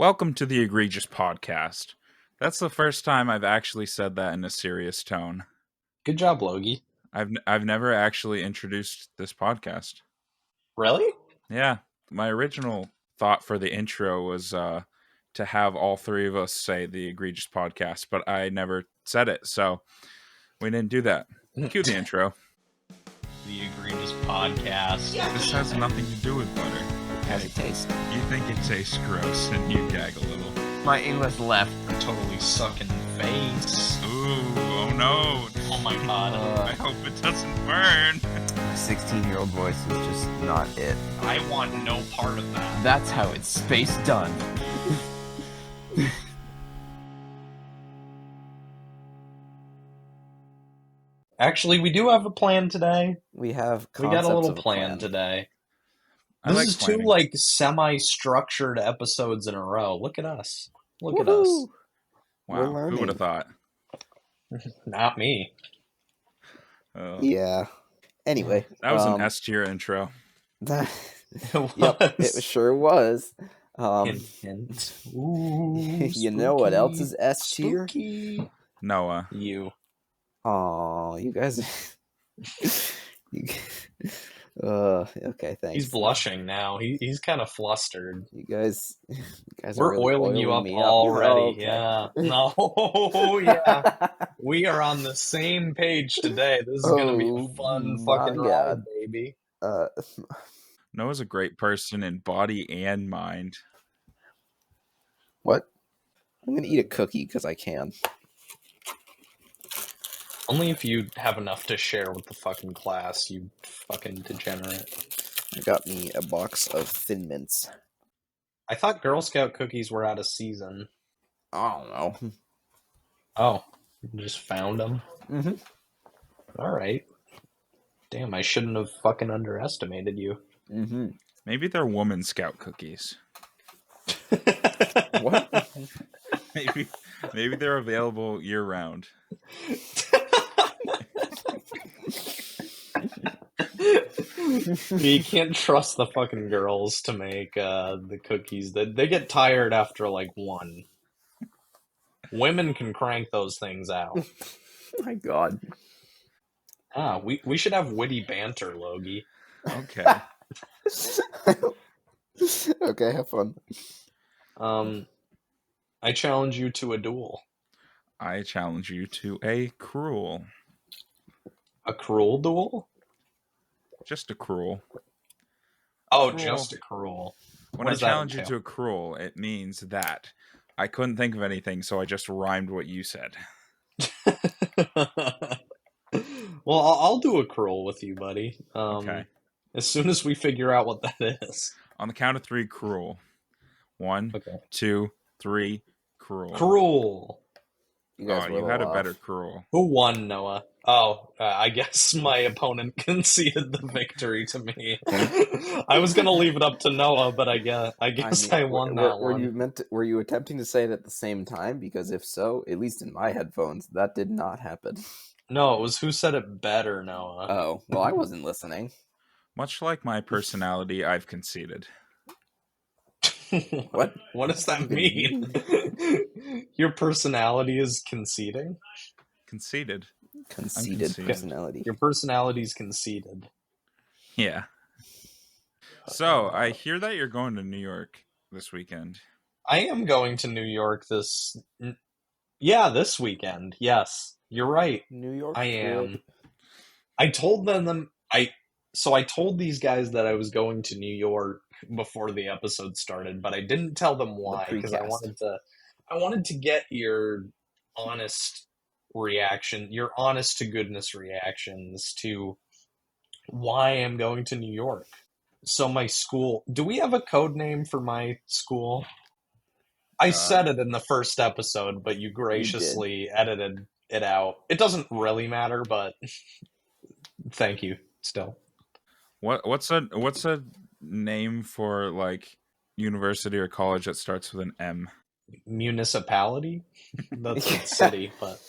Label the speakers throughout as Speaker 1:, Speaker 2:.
Speaker 1: Welcome to the Egregious Podcast. That's the first time I've actually said that in a serious tone.
Speaker 2: Good job, Logie.
Speaker 1: I've never actually introduced this podcast.
Speaker 2: Really?
Speaker 1: Yeah. My original thought for the intro was to have all three of us say the Egregious Podcast, but I never said it, so we didn't do that. Cue the intro.
Speaker 2: The Egregious Podcast.
Speaker 1: This has nothing to do with butter.
Speaker 3: How's it taste?
Speaker 1: You think it tastes gross and you gag a little.
Speaker 3: My English left.
Speaker 2: Totally sucking face.
Speaker 1: Ooh, oh no.
Speaker 2: Oh my god.
Speaker 1: I hope it doesn't burn.
Speaker 3: My 16-year-old voice is just not it.
Speaker 2: I want no part of that.
Speaker 3: That's how it's space done.
Speaker 2: Actually, we do have a plan today.
Speaker 3: We have
Speaker 2: We got a little
Speaker 3: concepts of
Speaker 2: plan today.
Speaker 1: I
Speaker 2: This
Speaker 1: like
Speaker 2: is
Speaker 1: planning.
Speaker 2: two semi-structured episodes in a row. Look at us. Look at us.
Speaker 3: Woohoo! We're
Speaker 1: Wow, who
Speaker 3: learning.
Speaker 1: would have thought?
Speaker 2: Not me.
Speaker 1: Oh.
Speaker 3: Yeah. Anyway.
Speaker 1: That was an S tier intro.
Speaker 3: That,
Speaker 2: It
Speaker 3: yep,
Speaker 2: was.
Speaker 3: it sure was.
Speaker 2: Hint, hint. Ooh,
Speaker 3: You know what else is S tier?
Speaker 2: Spooky.
Speaker 1: Noah.
Speaker 2: You.
Speaker 3: Oh, you guys. you, okay, thanks.
Speaker 2: He's blushing now. He's kind of flustered.
Speaker 3: You guys are
Speaker 2: We're
Speaker 3: really
Speaker 2: oiling you up
Speaker 3: me
Speaker 2: already.
Speaker 3: Oh, okay.
Speaker 2: Yeah. No. Yeah. We are on the same page today. This is gonna be a fun
Speaker 3: my
Speaker 2: fucking ride,
Speaker 3: God.
Speaker 2: baby.
Speaker 1: Noah's a great person in body and mind.
Speaker 3: What? I'm gonna eat a cookie because I can.
Speaker 2: Only if you have enough to share with the fucking class, you fucking degenerate.
Speaker 3: I got me a box of Thin Mints.
Speaker 2: I thought Girl Scout cookies were out of season.
Speaker 3: I don't know.
Speaker 2: Oh, you just found them?
Speaker 3: Mm-hmm.
Speaker 2: Alright. Damn, I shouldn't have fucking underestimated you.
Speaker 3: Mm-hmm.
Speaker 1: Maybe they're woman scout cookies.
Speaker 3: What?
Speaker 1: Maybe they're available year round.
Speaker 2: You can't trust the fucking girls to make the cookies. They get tired after like one. Women can crank those things out.
Speaker 3: My God.
Speaker 2: We should have witty banter, Logie.
Speaker 1: Okay.
Speaker 3: Okay, have fun.
Speaker 2: I challenge you to a duel.
Speaker 1: I challenge you to a cruel.
Speaker 2: A cruel duel?
Speaker 1: Just a cruel.
Speaker 2: Oh,
Speaker 1: Cruel.
Speaker 2: just a cruel.
Speaker 1: When
Speaker 2: What
Speaker 1: I
Speaker 2: does that
Speaker 1: challenge you
Speaker 2: entail?
Speaker 1: to a cruel, it means that I couldn't think of anything, so I just rhymed what you said.
Speaker 2: Well, I'll do a cruel with you, buddy.
Speaker 1: Okay.
Speaker 2: As soon as we figure out what that is.
Speaker 1: On the count of three, cruel. 1,
Speaker 2: Okay.
Speaker 1: 2, 3, cruel.
Speaker 2: Cruel.
Speaker 3: You
Speaker 1: Oh,
Speaker 3: guys
Speaker 1: you
Speaker 3: were
Speaker 1: had a
Speaker 3: off.
Speaker 1: better cruel.
Speaker 2: Who won, Noah? Oh, I guess my opponent conceded the victory to me. I was gonna leave it up to Noah, but I guess I won that one.
Speaker 3: Were you attempting to say it at the same time? Because if so, at least in my headphones, that did not happen.
Speaker 2: No, it was who said it better, Noah.
Speaker 3: Oh, well, I wasn't listening.
Speaker 1: Much like my personality, I've conceded.
Speaker 3: What?
Speaker 2: What does that mean? Your personality is conceding?
Speaker 1: Conceded.
Speaker 3: Conceited
Speaker 1: conceited.
Speaker 3: personality.
Speaker 2: Your personality's conceded.
Speaker 1: Yeah. So, I hear that you're going to New York this weekend.
Speaker 2: I am going to New York this weekend. Yes, you're right.
Speaker 3: New York.
Speaker 2: I am. I told I told these guys that I was going to New York before the episode started, but I didn't tell them why because I wanted to get your honest reaction, your honest to goodness reactions to why I'm going to New York. So my school, do we have a code name for my school? I said it in the first episode, but you graciously edited it out. It doesn't really matter, but thank you still.
Speaker 1: What's a name for like university or college that starts with an M?
Speaker 2: Municipality? That's a city, but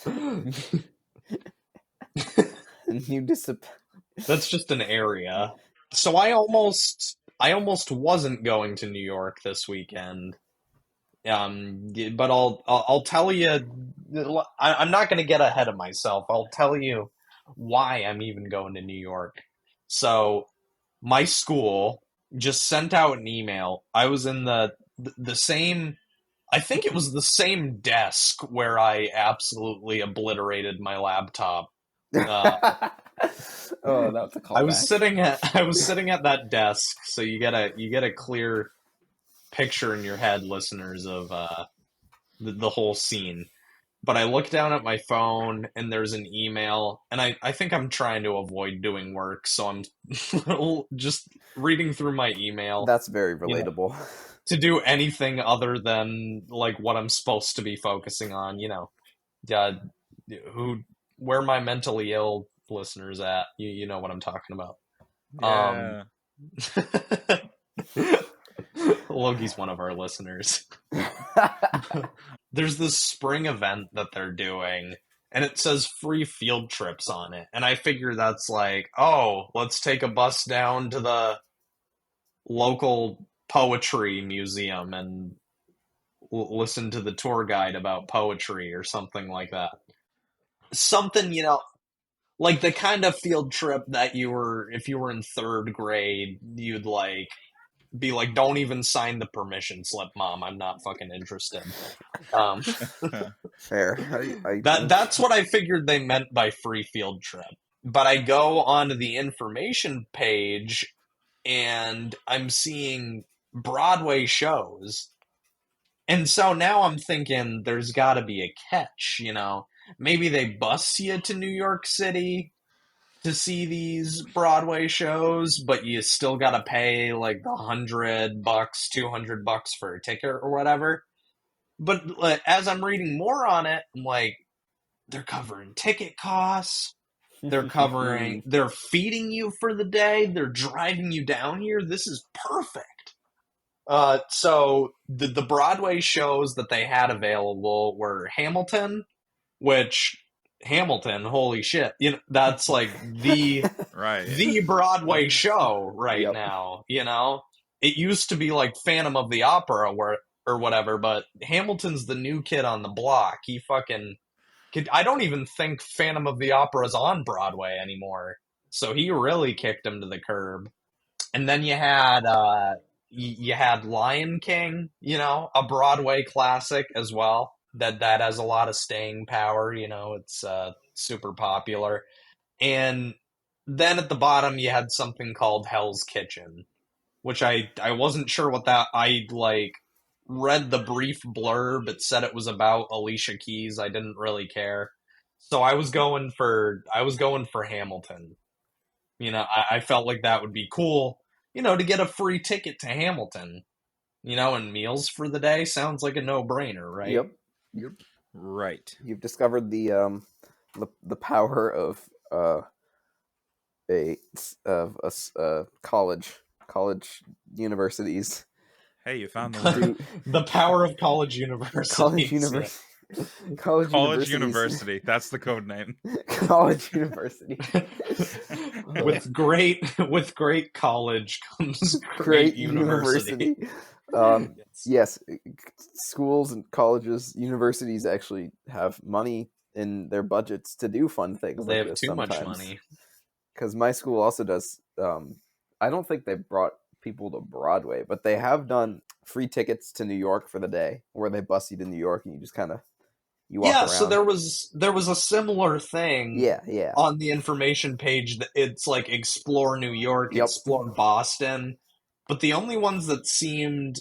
Speaker 2: that's just an area. So I almost wasn't going to New York this weekend. But I'll tell you, I'm not going to get ahead of myself. I'll tell you why I'm even going to New York. So my school just sent out an email. I was in the same, I think it was the same desk where I absolutely obliterated my laptop.
Speaker 3: Oh, that's a callback.
Speaker 2: I was sitting at that desk, so you get a clear picture in your head, listeners, of the whole scene. But I look down at my phone and there's an email, and I think I'm trying to avoid doing work, so I'm just reading through my email.
Speaker 3: That's very relatable.
Speaker 2: To do anything other than like what I'm supposed to be focusing on, where my mentally ill listeners at, you know what I'm talking about.
Speaker 1: Yeah.
Speaker 2: Logi's one of our listeners. There's this spring event that they're doing, and it says free field trips on it. And I figure that's like, oh, let's take a bus down to the local poetry museum and listen to the tour guide about poetry or something like that. Something, like the kind of field trip that if you were in third grade, you'd like be like, don't even sign the permission slip, Mom. I'm not fucking interested.
Speaker 3: Fair.
Speaker 2: That's what I figured they meant by free field trip. But I go onto the information page and I'm seeing Broadway shows. And so now I'm thinking there's got to be a catch, Maybe they bus you to New York City to see these Broadway shows, but you still gotta pay like $100, $200 for a ticket or whatever. But as I'm reading more on it, I'm like, they're covering ticket costs. They're feeding you for the day. They're driving you down here. This is perfect. So the Broadway shows that they had available were Hamilton, which Hamilton, holy shit, that's like the
Speaker 1: right.
Speaker 2: the Broadway show right now. It used to be like Phantom of the Opera or whatever, but Hamilton's the new kid on the block. He fucking I don't even think Phantom of the Opera is on Broadway anymore, so he really kicked him to the curb. And then you had Lion King, a Broadway classic as well. That has a lot of staying power, it's super popular. And then at the bottom you had something called Hell's Kitchen, which I wasn't sure what that, I read the brief blurb. It said it was about Alicia Keys. I didn't really care. So I was going for Hamilton. I felt like that would be cool, to get a free ticket to Hamilton, and meals for the day sounds like a no-brainer, right?
Speaker 3: Yep.
Speaker 1: Right.
Speaker 3: You've discovered the power of college universities.
Speaker 1: Hey, you found the
Speaker 2: the power of college universities.
Speaker 3: College
Speaker 1: University. That's the code name.
Speaker 3: College University.
Speaker 2: with great college comes great university.
Speaker 3: Yes, schools and colleges, universities actually have money in their budgets to do fun things.
Speaker 2: They
Speaker 3: like
Speaker 2: have
Speaker 3: this
Speaker 2: too
Speaker 3: sometimes.
Speaker 2: much money.
Speaker 3: Because my school also does. I don't think they brought people to Broadway, but they have done free tickets to New York for the day, where they bus you to New York and you just kind of walk around.
Speaker 2: So there was a similar thing.
Speaker 3: Yeah.
Speaker 2: On the information page, that it's like explore New York, explore Boston, but the only ones that seemed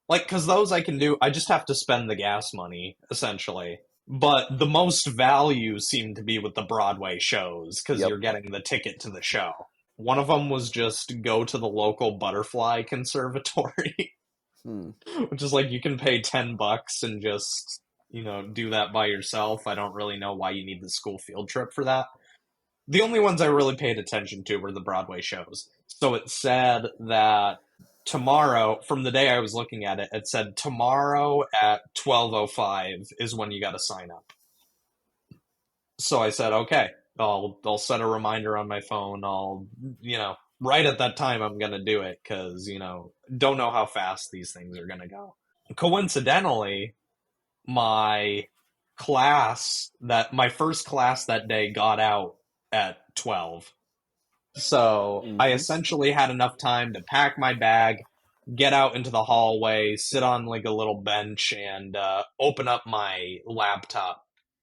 Speaker 2: like, because those I can do, I just have to spend the gas money essentially. But the most value seemed to be with the Broadway shows because you're getting the ticket to the show. One of them was just go to the local butterfly conservatory, which is like you can pay $10 and just, do that by yourself. I don't really know why you need the school field trip for that. The only ones I really paid attention to were the Broadway shows. So it said that tomorrow, from the day I was looking at it, it said tomorrow at 12:05 is when you got to sign up. So I said, okay, I'll set a reminder on my phone. I'll, right at that time, I'm going to do it because, don't know how fast these things are going to go. coincidentally, my first class that day got out at 12. So I essentially had enough time to pack my bag, get out into the hallway, sit on like a little bench, and open up my laptop.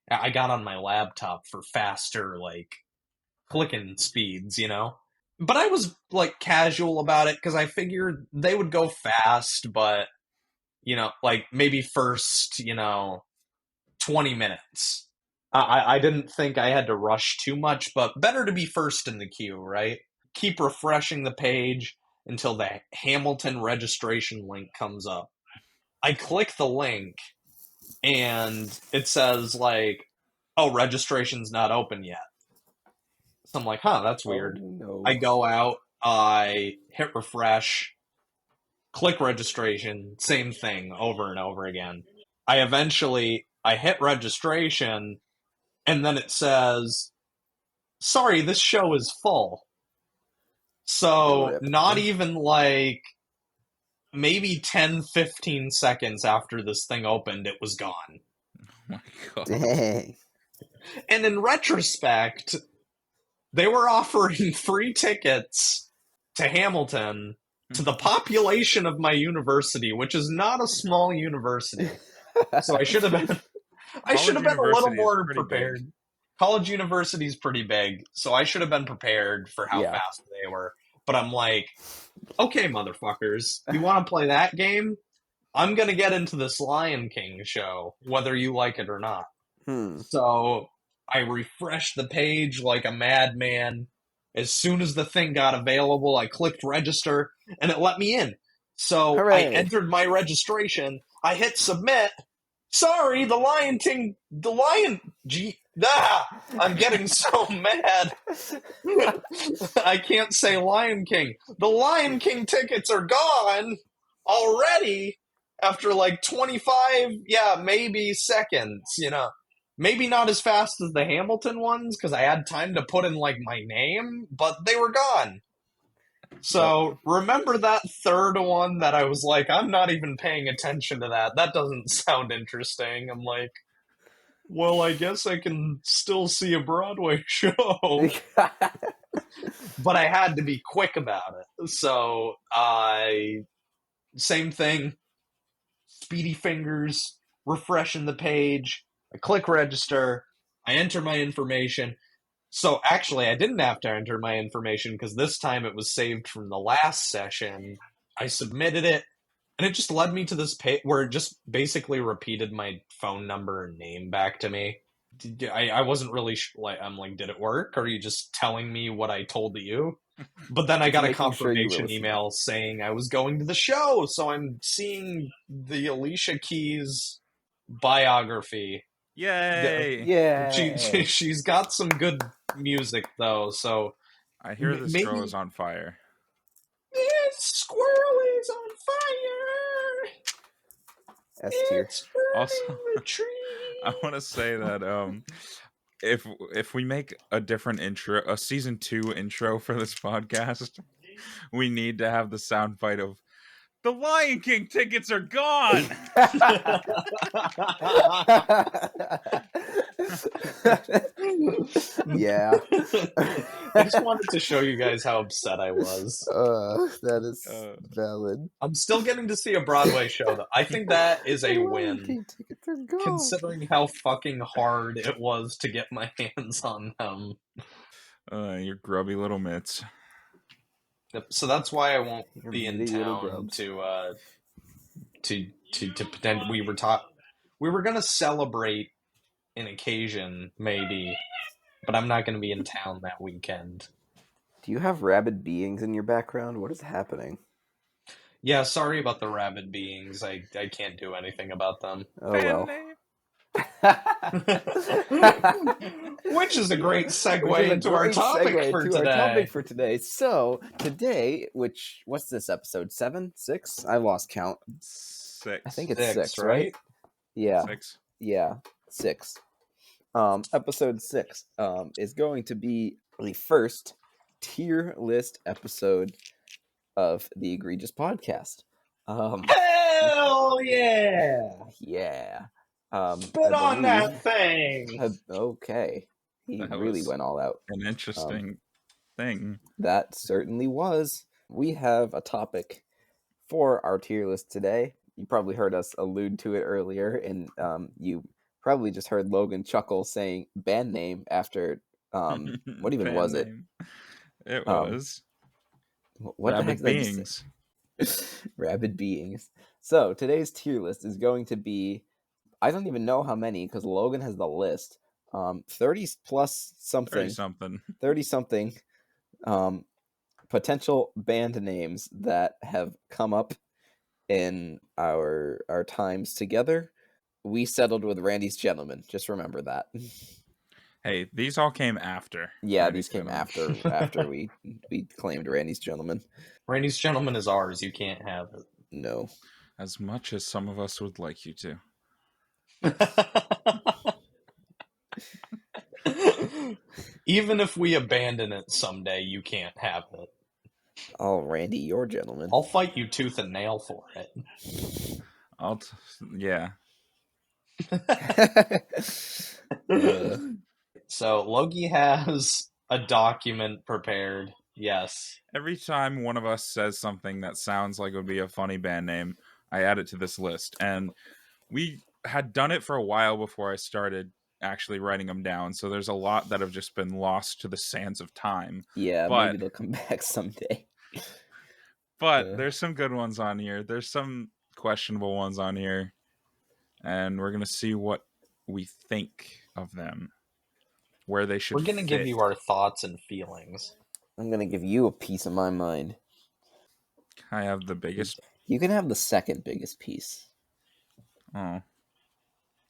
Speaker 2: I got on my laptop for faster, like, clicking speeds, you know? But I was, like, casual about it because I figured they would go fast, but, you know, like, maybe first, 20 minutes. I didn't think I had to rush too much, but better to be first in the queue, right? Keep refreshing the page until the Hamilton registration link comes up. I click the link, and it says, like, oh, registration's not open yet. So I'm like, that's weird.
Speaker 3: Oh, no.
Speaker 2: I go out, I hit refresh, click registration, same thing over and over again. I hit registration, and then it says, sorry, this show is full. So not even like maybe 10, 15 seconds after this thing opened, it was gone.
Speaker 1: Oh my God.
Speaker 3: Dang.
Speaker 2: And in retrospect, they were offering free tickets to Hamilton to the population of my university, which is not a small university. So I should have been a little more prepared.
Speaker 1: Big.
Speaker 2: College university is pretty big, so I should have been prepared for how fast they were. But I'm like, okay, motherfuckers, you want to play that game? I'm going to get into this Lion King show, whether you like it or not. So I refreshed the page like a madman. As soon as the thing got available, I clicked register, and it let me in. So I entered my registration. I hit submit. Sorry, I'm getting so mad. I can't say Lion King. The Lion King tickets are gone already after like 25, maybe seconds, Maybe not as fast as the Hamilton ones, because I had time to put in, like, my name, but they were gone. So, remember that third one that I was like, I'm not even paying attention to that. That doesn't sound interesting. I'm like, well, I guess I can still see a Broadway show. But I had to be quick about it. So, same thing. Speedy fingers, refreshing the page. I click register, I enter my information. So actually, I didn't have to enter my information because this time it was saved from the last session. I submitted it, and it just led me to this page where it just basically repeated my phone number and name back to me. I wasn't really I'm like, did it work? Or are you just telling me what I told you? But then I got a confirmation email saying I was going to the show, so I'm seeing the Alicia Keys biography.
Speaker 1: Yay!
Speaker 3: Yeah.
Speaker 2: She's got some good music though, so
Speaker 1: I hear this girl is on fire.
Speaker 2: This squirrel is on fire.
Speaker 3: S tier.
Speaker 1: Also, I want to say that if we make a different intro, a season 2 intro for this podcast, we need to have the soundbite of the Lion King tickets are gone.
Speaker 3: Yeah.
Speaker 2: I just wanted to show you guys how upset I was.
Speaker 3: That is valid.
Speaker 2: I'm still getting to see a Broadway show, though. I think that is a win, considering how fucking hard it was to get my hands on them.
Speaker 1: Your grubby little mitts.
Speaker 2: So that's why I won't be in town to pretend we were gonna celebrate an occasion maybe, but I'm not gonna be in town that weekend.
Speaker 3: Do you have rabid beings in your background? What is happening?
Speaker 2: Yeah, sorry about the rabid beings. I can't do anything about them.
Speaker 3: Oh well.
Speaker 2: Which is a great segue into our topic for today.
Speaker 3: So today, what's this episode? 7? 6? I lost count.
Speaker 1: 6.
Speaker 3: I think it's 6, right? Yeah.
Speaker 1: 6.
Speaker 3: Yeah, 6. Episode 6 is going to be the first tier list episode of the Egregious Podcast.
Speaker 2: Hell yeah!
Speaker 3: Yeah.
Speaker 2: Spit on that thing!
Speaker 3: Okay. He
Speaker 1: That
Speaker 3: really
Speaker 1: was
Speaker 3: went all out.
Speaker 1: an interesting thing.
Speaker 3: That certainly was. We have a topic for our tier list today. You probably heard us allude to it earlier, and you probably just heard Logan chuckle saying band name after what even was it?
Speaker 1: It was
Speaker 3: what the heck
Speaker 1: Rabid
Speaker 3: did I just
Speaker 1: Beings.
Speaker 3: say? Rabid Beings. So today's tier list is going to be, I don't even know how many because Logan has the list. 30 plus something. 30 something potential band names that have come up in our times together. We settled with Randy's Gentlemen. Just remember that.
Speaker 1: Hey, these all came after.
Speaker 3: Yeah,
Speaker 1: Randy's
Speaker 3: these came
Speaker 1: Gentlemen.
Speaker 3: after we claimed Randy's Gentlemen.
Speaker 2: Randy's Gentleman is ours. You can't have it.
Speaker 3: No.
Speaker 1: As much as some of us would like you to.
Speaker 2: Even if we abandon it someday, you can't have it.
Speaker 3: Oh, Randy, your gentleman.
Speaker 2: I'll fight you tooth and nail for it.
Speaker 1: Yeah.
Speaker 2: So Logie has a document prepared. Yes.
Speaker 1: Every time one of us says something that sounds like it would be a funny band name, I add it to this list. And we had done it for a while before I started actually writing them down. So there's a lot that have just been lost to the sands of time.
Speaker 3: Yeah,
Speaker 1: but
Speaker 3: maybe they'll come back someday.
Speaker 1: But there's some good ones on here. There's some questionable ones on here. And we're going to see what we think of them. Where they should
Speaker 2: We're going to give you our thoughts and feelings.
Speaker 3: I'm going to give you a piece of my mind.
Speaker 1: I have the biggest.
Speaker 3: You can have the second biggest piece.
Speaker 1: Oh.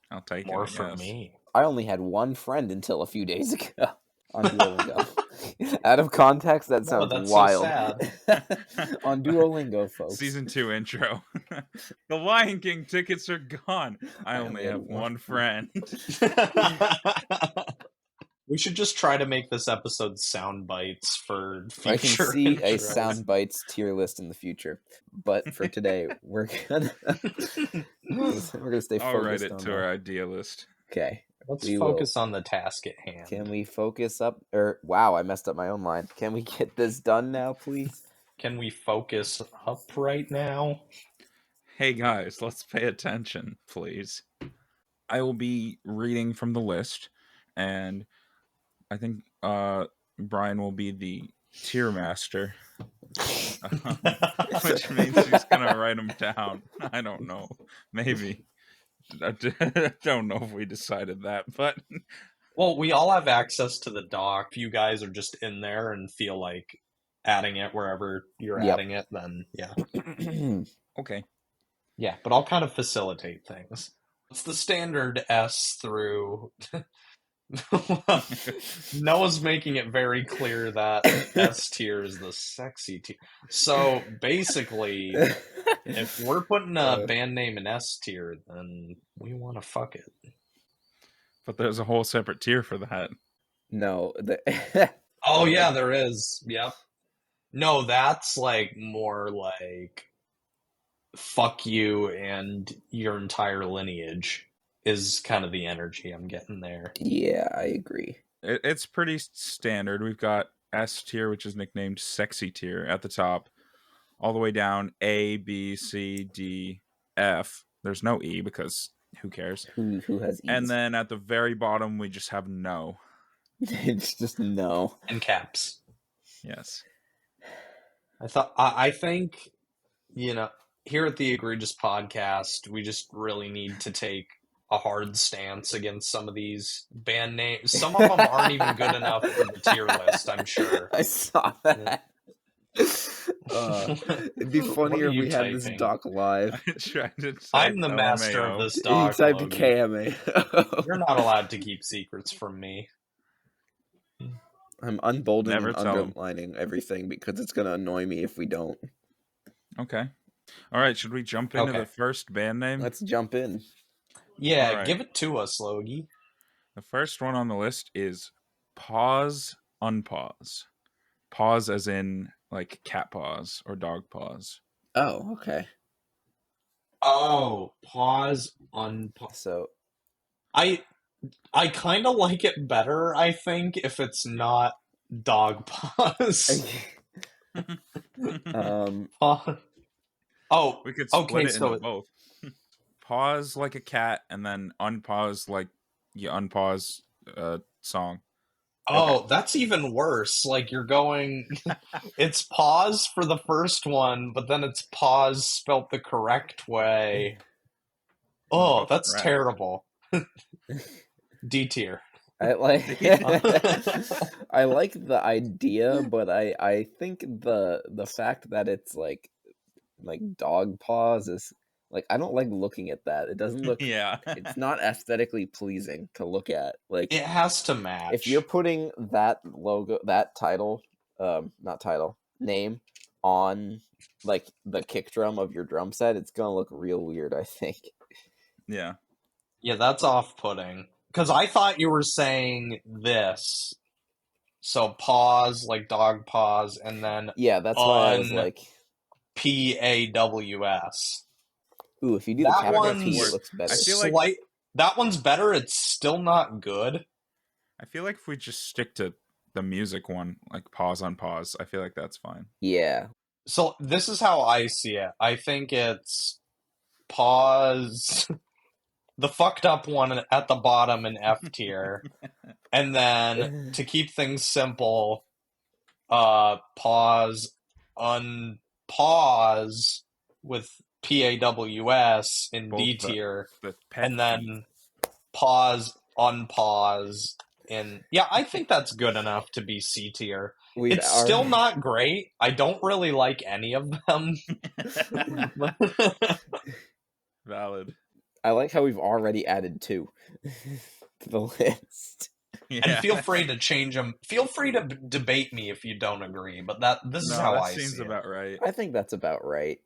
Speaker 1: I'll take
Speaker 2: More
Speaker 1: it, I
Speaker 2: for
Speaker 1: guess.
Speaker 2: me.
Speaker 3: I only had one friend until a few days ago on Duolingo. Out of context, that sounds wild.
Speaker 2: So
Speaker 3: On Duolingo, folks.
Speaker 1: Season 2 intro. The Lion King tickets are gone. I only have one friend.
Speaker 2: We should just try to make this episode sound bites for future.
Speaker 3: I can see
Speaker 2: intros.
Speaker 3: a sound bites tier list in the future, but for today, we're gonna stay focused.
Speaker 1: I'll write it
Speaker 3: on
Speaker 1: to our idea list.
Speaker 3: Okay,
Speaker 2: let's focus on the task at hand.
Speaker 3: Can we focus up? Wow, I messed up my own line. Can we get this done now, please?
Speaker 2: Can we focus up right now?
Speaker 1: Hey guys, let's pay attention, please. I will be reading from the list, and I think Brian will be the tier master, which means he's gonna write them down. I don't know, maybe. I don't know if we decided that, but
Speaker 2: well, we all have access to the doc. If you guys are just in there and feel like adding it wherever you're adding it, then yeah.
Speaker 1: Okay.
Speaker 2: Yeah, but I'll kind of facilitate things. It's the standard S through. Noah's making it very clear that S tier is the sexy tier. So basically, if we're putting a band name in S tier, then we want to fuck it.
Speaker 1: But there's a whole separate tier for that.
Speaker 3: No.
Speaker 2: Oh yeah, there is. Yep. No, that's like more like fuck you and your entire lineage is kind of the energy I'm getting there.
Speaker 3: Yeah, I agree.
Speaker 1: It's pretty standard. We've got S tier, which is nicknamed sexy tier at the top, all the way down A, B, C, D, F. There's no E because who cares?
Speaker 3: Who has E's?
Speaker 1: And then at the very bottom, we just have no.
Speaker 3: It's just no.
Speaker 2: In caps.
Speaker 1: Yes.
Speaker 2: I think, here at the Egregious Podcast, we just really need to take a hard stance against some of these band names. Some of them aren't even good enough for the tier list, I'm sure.
Speaker 3: I saw that. It'd be funnier if we had this doc live.
Speaker 2: I'm the master of this doc.
Speaker 3: You typed KMA.
Speaker 2: You're not allowed to keep secrets from me.
Speaker 3: I'm unbolding and underlining everything because it's going to annoy me if we don't.
Speaker 1: Okay. All right, should we jump into the first band name?
Speaker 3: Let's jump in.
Speaker 2: Yeah, right. Give it to us, Logie.
Speaker 1: The first one on the list is Pause, Unpause. Pause as in like cat paws or dog paws.
Speaker 3: Oh, okay.
Speaker 2: Oh, pause, unpause.
Speaker 3: So
Speaker 2: I kind of like it better, I think, if it's not dog pause. Pause. Oh,
Speaker 1: We could split
Speaker 2: okay,
Speaker 1: it into
Speaker 2: so
Speaker 1: both. Pause like a cat, and then unpause like you unpause a song.
Speaker 2: oh, that's even worse. Like you're going, it's pause for the first one, but then it's pause spelt the correct way. Oh, that's
Speaker 1: correct.
Speaker 2: terrible. D tier.
Speaker 3: I like I like the idea, but I think the fact that it's like dog paws is like, I don't like looking at that. It doesn't look
Speaker 1: Yeah.
Speaker 3: It's not aesthetically pleasing to look at. Like,
Speaker 2: It has to match.
Speaker 3: if you're putting that logo, that title, not title, name on like the kick drum of your drum set, it's gonna look real weird, I think.
Speaker 1: Yeah.
Speaker 2: Yeah, that's off-putting. Because I thought you were saying this. So pause, like dog pause, and then
Speaker 3: Yeah, that's why I was like,
Speaker 2: PAWS.
Speaker 3: ooh, if you do
Speaker 2: That
Speaker 3: the capital
Speaker 2: one's
Speaker 3: T, it looks better.
Speaker 1: I feel like
Speaker 2: that one's better. It's still not good.
Speaker 1: I feel like if we just stick to the music one, like pause on pause, I feel like that's fine.
Speaker 3: Yeah.
Speaker 2: So this is how I see it. I think it's pause, the fucked up one at the bottom in F tier, and then to keep things simple, pause, unpause with PAWS in D tier, and then pause, unpause in. Yeah, I think that's good enough to be C tier. It's still not great. I don't really like any of them.
Speaker 1: Valid.
Speaker 3: I like how we've already added 2 to the list.
Speaker 1: Yeah.
Speaker 2: And feel free to change them. Feel free to debate me if you don't agree, but this is how I see it.
Speaker 1: Seems about right.
Speaker 3: I think that's about right.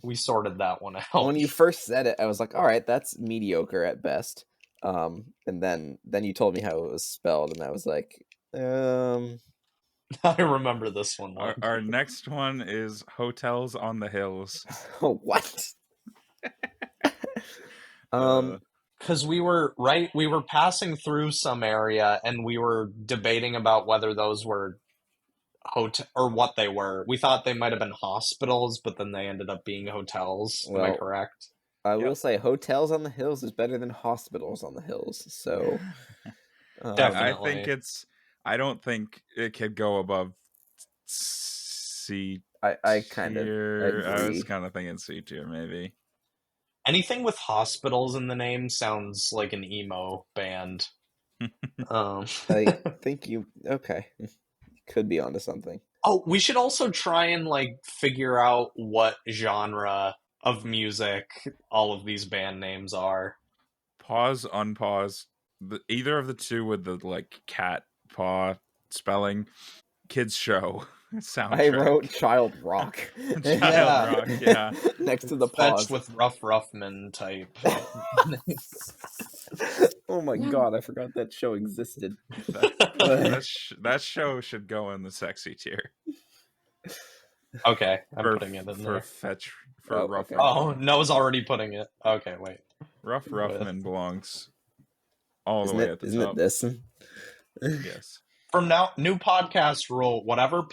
Speaker 2: We sorted that one out.
Speaker 3: When you first said it, I was like, all right, that's mediocre at best. And then you told me how it was spelled, and I was like,
Speaker 2: I remember this one.
Speaker 1: Our next one is Hotels on the Hills.
Speaker 3: What?
Speaker 2: Because we were passing through some area, and we were debating about whether those were hotel or what they were. We thought they might have been hospitals, but then they ended up being hotels. Am I correct?
Speaker 3: I will say Hotels on the Hills is better than Hospitals on the Hills. So
Speaker 2: definitely,
Speaker 1: I don't think it could go above C.
Speaker 3: I kind of
Speaker 1: agree. I was kind of thinking C tier, maybe.
Speaker 2: Anything with hospitals in the name sounds like an emo band.
Speaker 3: I think you could be onto something.
Speaker 2: Oh, we should also try and figure out what genre of music all of these band names are.
Speaker 1: Pause, unpause. Either of the two with the cat paw spelling. Kids show soundtrack.
Speaker 3: I wrote Child Rock.
Speaker 1: Rock, yeah.
Speaker 3: Next to the pause.
Speaker 2: Fetched with Rough Ruffman type.
Speaker 3: Oh my god, I forgot that show existed.
Speaker 1: That show should go in the sexy tier.
Speaker 2: Okay, I'm putting it in there.
Speaker 1: Rough
Speaker 2: Ruffman. Oh, Noah's already putting it. Okay, wait.
Speaker 1: Rough Ruffman belongs all the way at the
Speaker 3: top. Isn't it this?
Speaker 1: Yes.
Speaker 2: From now, new podcast rule, whatever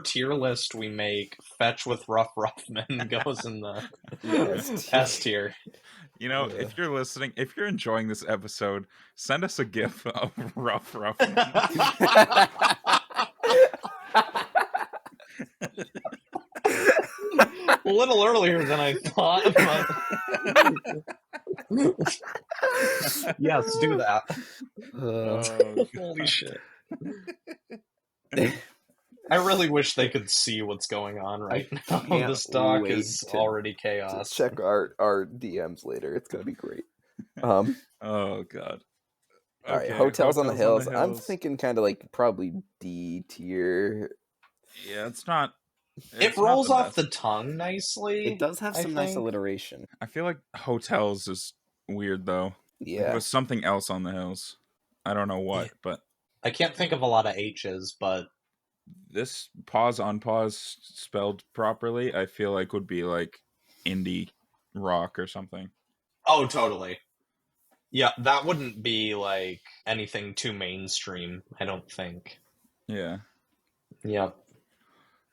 Speaker 2: tier list we make, Fetch with Rough Ruffman goes in the S tier.
Speaker 1: You know, if you're listening, if you're enjoying this episode, send us a GIF of Rough Ruffman.
Speaker 2: A little earlier than I thought, but yes, do that. Holy shit. I really wish they could see what's going on right now. This doc is already chaos.
Speaker 3: Check our DMs later. It's gonna be great.
Speaker 1: Oh god.
Speaker 3: All right, Hotels on the Hills. I'm thinking kind of probably D tier.
Speaker 1: Yeah, it's not.
Speaker 2: It rolls off the tongue nicely.
Speaker 3: It does have some nice alliteration.
Speaker 1: I feel like Hotels is weird though.
Speaker 3: Yeah,
Speaker 1: it was something else on the hills. I don't know what, but
Speaker 2: I can't think of a lot of H's. But
Speaker 1: this pause on pause spelled properly, I feel like would be indie rock or something.
Speaker 2: Oh, totally. Yeah, that wouldn't be like anything too mainstream, I don't think.
Speaker 1: Yeah.
Speaker 2: Yep.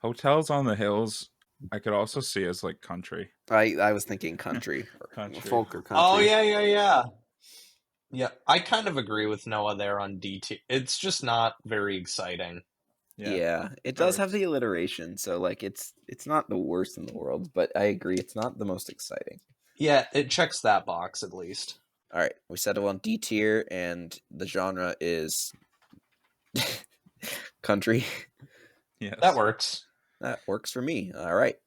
Speaker 1: Hotels on the Hills, I could also see as like country.
Speaker 3: I was thinking country.
Speaker 1: Country.
Speaker 3: Folk or country.
Speaker 2: Oh, yeah. Yeah, I kind of agree with Noah there on DT. It's just not very exciting.
Speaker 3: Yeah, it does have the alliteration, so like it's not the worst in the world, but I agree it's not the most exciting.
Speaker 2: Yeah, it checks that box at least.
Speaker 3: All right, we settled on D tier, and the genre is country.
Speaker 1: Yes.
Speaker 2: That works.
Speaker 3: That works for me. All right.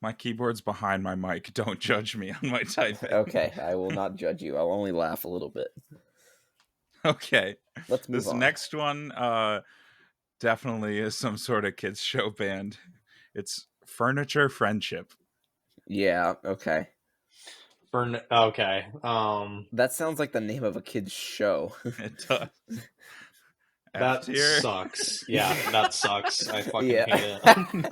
Speaker 1: My keyboard's behind my mic. Don't judge me on my typing.
Speaker 3: Okay, I will not judge you. I'll only laugh a little bit.
Speaker 1: Okay.
Speaker 3: Let's move
Speaker 1: this
Speaker 3: on.
Speaker 1: next one definitely is some sort of kids show band. It's Furniture Friendship.
Speaker 3: Yeah, okay.
Speaker 2: Okay.
Speaker 3: That sounds like the name of a kid's show.
Speaker 1: It does.
Speaker 2: That
Speaker 1: F-tier?
Speaker 2: sucks. Yeah, that sucks. I fucking
Speaker 3: Yeah.
Speaker 2: hate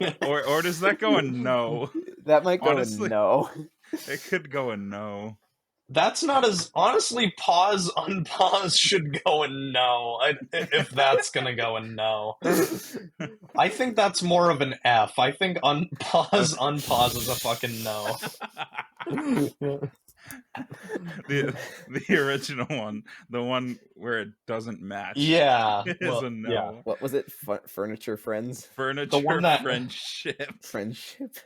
Speaker 2: it.
Speaker 1: or does that go in no?
Speaker 3: That might go
Speaker 1: Honestly,
Speaker 3: in no.
Speaker 1: It could go in no.
Speaker 2: That's not as honestly. Pause, unpause should go in no. If that's gonna go in no, I think that's more of an F. I think unpause is a fucking no.
Speaker 1: the original one, the one where it doesn't match.
Speaker 2: Yeah,
Speaker 1: is a no.
Speaker 2: Yeah.
Speaker 3: What was it? Furniture Friends?
Speaker 1: Furniture
Speaker 2: one that-
Speaker 1: Friendship.
Speaker 3: Friendship?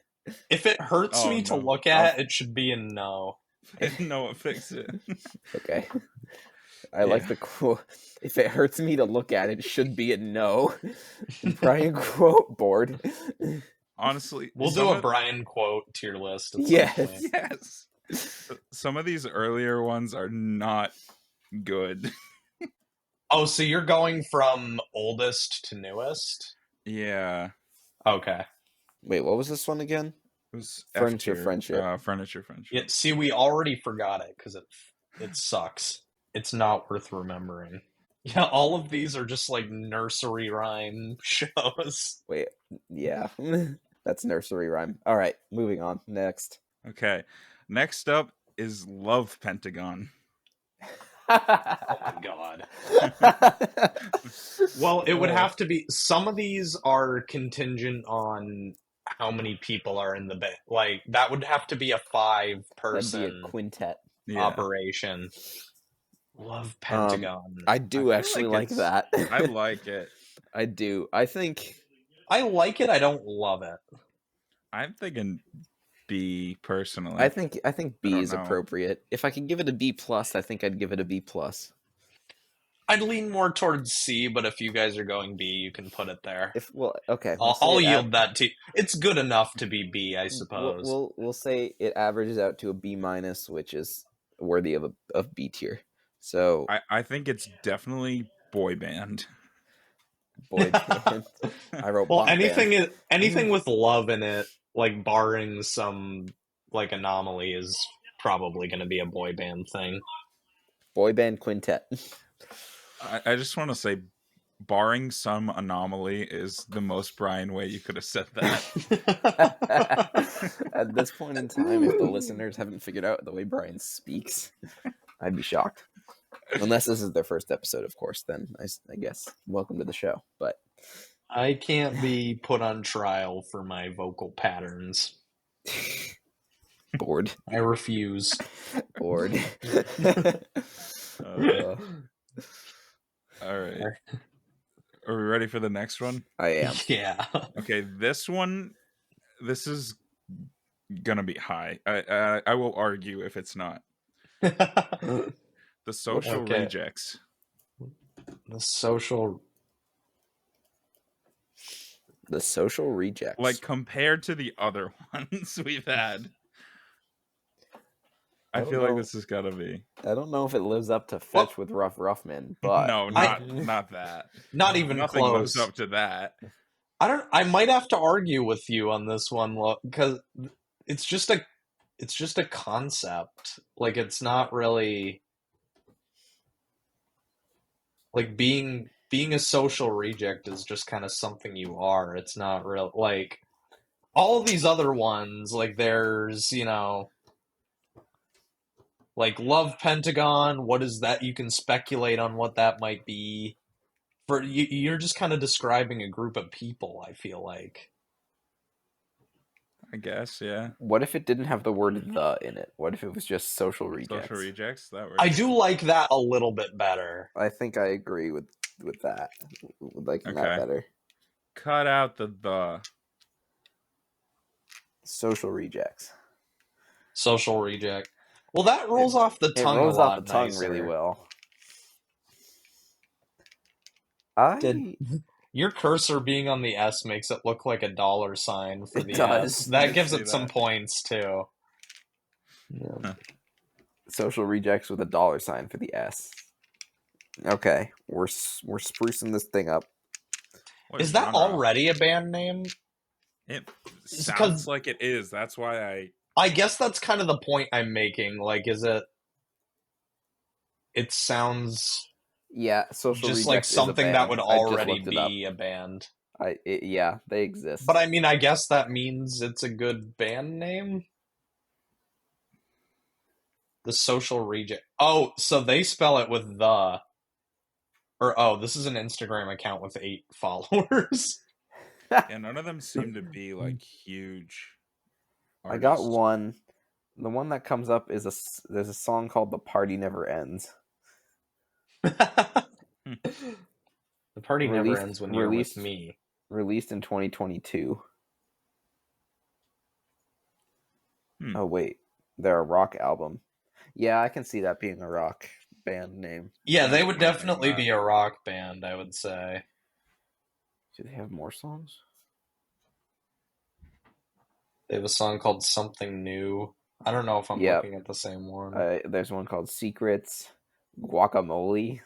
Speaker 2: If it hurts
Speaker 1: Oh,
Speaker 2: me to
Speaker 1: no.
Speaker 2: look at, it should be a no.
Speaker 1: No, fix it.
Speaker 3: Okay. I like the quote. If it hurts me to look at it, should be a no. Brian quote board.
Speaker 1: Honestly,
Speaker 2: We'll do a Brian quote tier list. At some
Speaker 3: Yes.
Speaker 2: point.
Speaker 1: Yes. Some of these earlier ones are not good.
Speaker 2: Oh, so you're going from oldest to newest?
Speaker 1: Yeah.
Speaker 2: Okay.
Speaker 3: Wait, what was this one again?
Speaker 1: It was
Speaker 3: Furniture
Speaker 1: F-tier.
Speaker 3: Friendship.
Speaker 1: Furniture Friendship.
Speaker 2: Yeah, see, we already forgot it because it sucks. It's not worth remembering. Yeah, all of these are just like nursery rhyme shows.
Speaker 3: Wait, yeah. That's nursery rhyme. All right, moving on. Next.
Speaker 1: Okay. Next up is Love Pentagon.
Speaker 2: Oh my god. Well, it would have to be. Some of these are contingent on how many people are in the band. Like, that would have to be a 5-person
Speaker 3: That'd be a quintet.
Speaker 2: operation. Love Pentagon.
Speaker 3: I do
Speaker 1: I
Speaker 3: actually
Speaker 1: feel
Speaker 3: like that.
Speaker 1: I like it.
Speaker 3: I do. I think
Speaker 2: I like it. I don't love it.
Speaker 1: I'm thinking B personally.
Speaker 3: I think B
Speaker 1: don't
Speaker 3: is
Speaker 1: know.
Speaker 3: appropriate. If I could give it a B plus, I think I'd give it a B plus.
Speaker 2: I'd lean more towards C, but if you guys are going B, you can put it there.
Speaker 3: Okay.
Speaker 2: I'll yield that to you. It's good enough to be B, I suppose.
Speaker 3: We'll say it averages out to a B minus, which is worthy of B tier. So
Speaker 1: I think it's definitely boy band.
Speaker 3: boy band. I wrote
Speaker 2: well,
Speaker 3: bunk band.
Speaker 2: anything with love in it, like barring some like anomaly, is probably going to be a boy band thing.
Speaker 3: Boy band quintet.
Speaker 1: I just want to say, barring some anomaly is the most Brian way you could have said that.
Speaker 3: At this point in time, if the listeners haven't figured out the way Brian speaks, I'd be shocked. Unless this is their first episode, of course, then I guess welcome to the show. But
Speaker 2: I can't be put on trial for my vocal patterns.
Speaker 3: bored.
Speaker 2: I refuse.
Speaker 3: Bored.
Speaker 1: All right. Are we ready for the next one?
Speaker 3: I am.
Speaker 2: Yeah.
Speaker 1: Okay, this is gonna be high. I will argue if it's not. The Social
Speaker 2: Okay.
Speaker 1: Rejects.
Speaker 2: The social
Speaker 3: rejects.
Speaker 1: Like, compared to the other ones we've had, I feel like this has got to be.
Speaker 3: I don't know if it lives up to Fetch with Rough Ruffman, but
Speaker 1: No, not that.
Speaker 2: Not even
Speaker 1: Nothing
Speaker 2: close.
Speaker 1: lives up to that.
Speaker 2: I might have to argue with you on this one, because it's just a concept. Like, it's not really like being a social reject is just kind of something you are. It's not real, like all of these other ones, like there's, Like Love Pentagon, what is that? You can speculate on what that might be. For you're just kind of describing a group of people, I feel like.
Speaker 1: I guess, yeah.
Speaker 3: What if it didn't have the word "the" in it? What if it was just social rejects?
Speaker 1: Social rejects, that works.
Speaker 2: I do like that a little bit better.
Speaker 3: I think I agree with that. Liking that better.
Speaker 1: Cut out the.
Speaker 3: Social rejects.
Speaker 2: Social reject. Well, that rolls off the tongue. It rolls off the tongue
Speaker 3: really well.
Speaker 2: Your cursor being on the S makes it look like a $sign for the S. That gives it some points too.
Speaker 3: Yeah. Huh. Social rejects with a $sign for the S. Okay, we're sprucing this thing up.
Speaker 2: Is that already a band name?
Speaker 1: It sounds like it is. That's why
Speaker 2: I guess that's kind of the point I'm making. Like, is it? It sounds.
Speaker 3: Yeah, social
Speaker 2: just like something that would already be a band.
Speaker 3: Yeah, they exist.
Speaker 2: But I mean, I guess that means it's a good band name. The Social Reject. Oh, so they spell it with the. Or this is an Instagram account with 8 followers.
Speaker 1: Yeah, none of them seem to be like huge artists.
Speaker 3: I got one. The one that comes up is there's a song called "The Party Never Ends."
Speaker 2: The party never ends when you're with me.
Speaker 3: Released in 2022. Oh wait, they're a rock album. Yeah, I can see that being a rock band name.
Speaker 2: Yeah, they would definitely be a rock band, I would say.
Speaker 3: Do they have more songs?
Speaker 2: They have a song called Something New. I don't know if I'm looking at the same one.
Speaker 3: There's one called Secrets, Guacamole.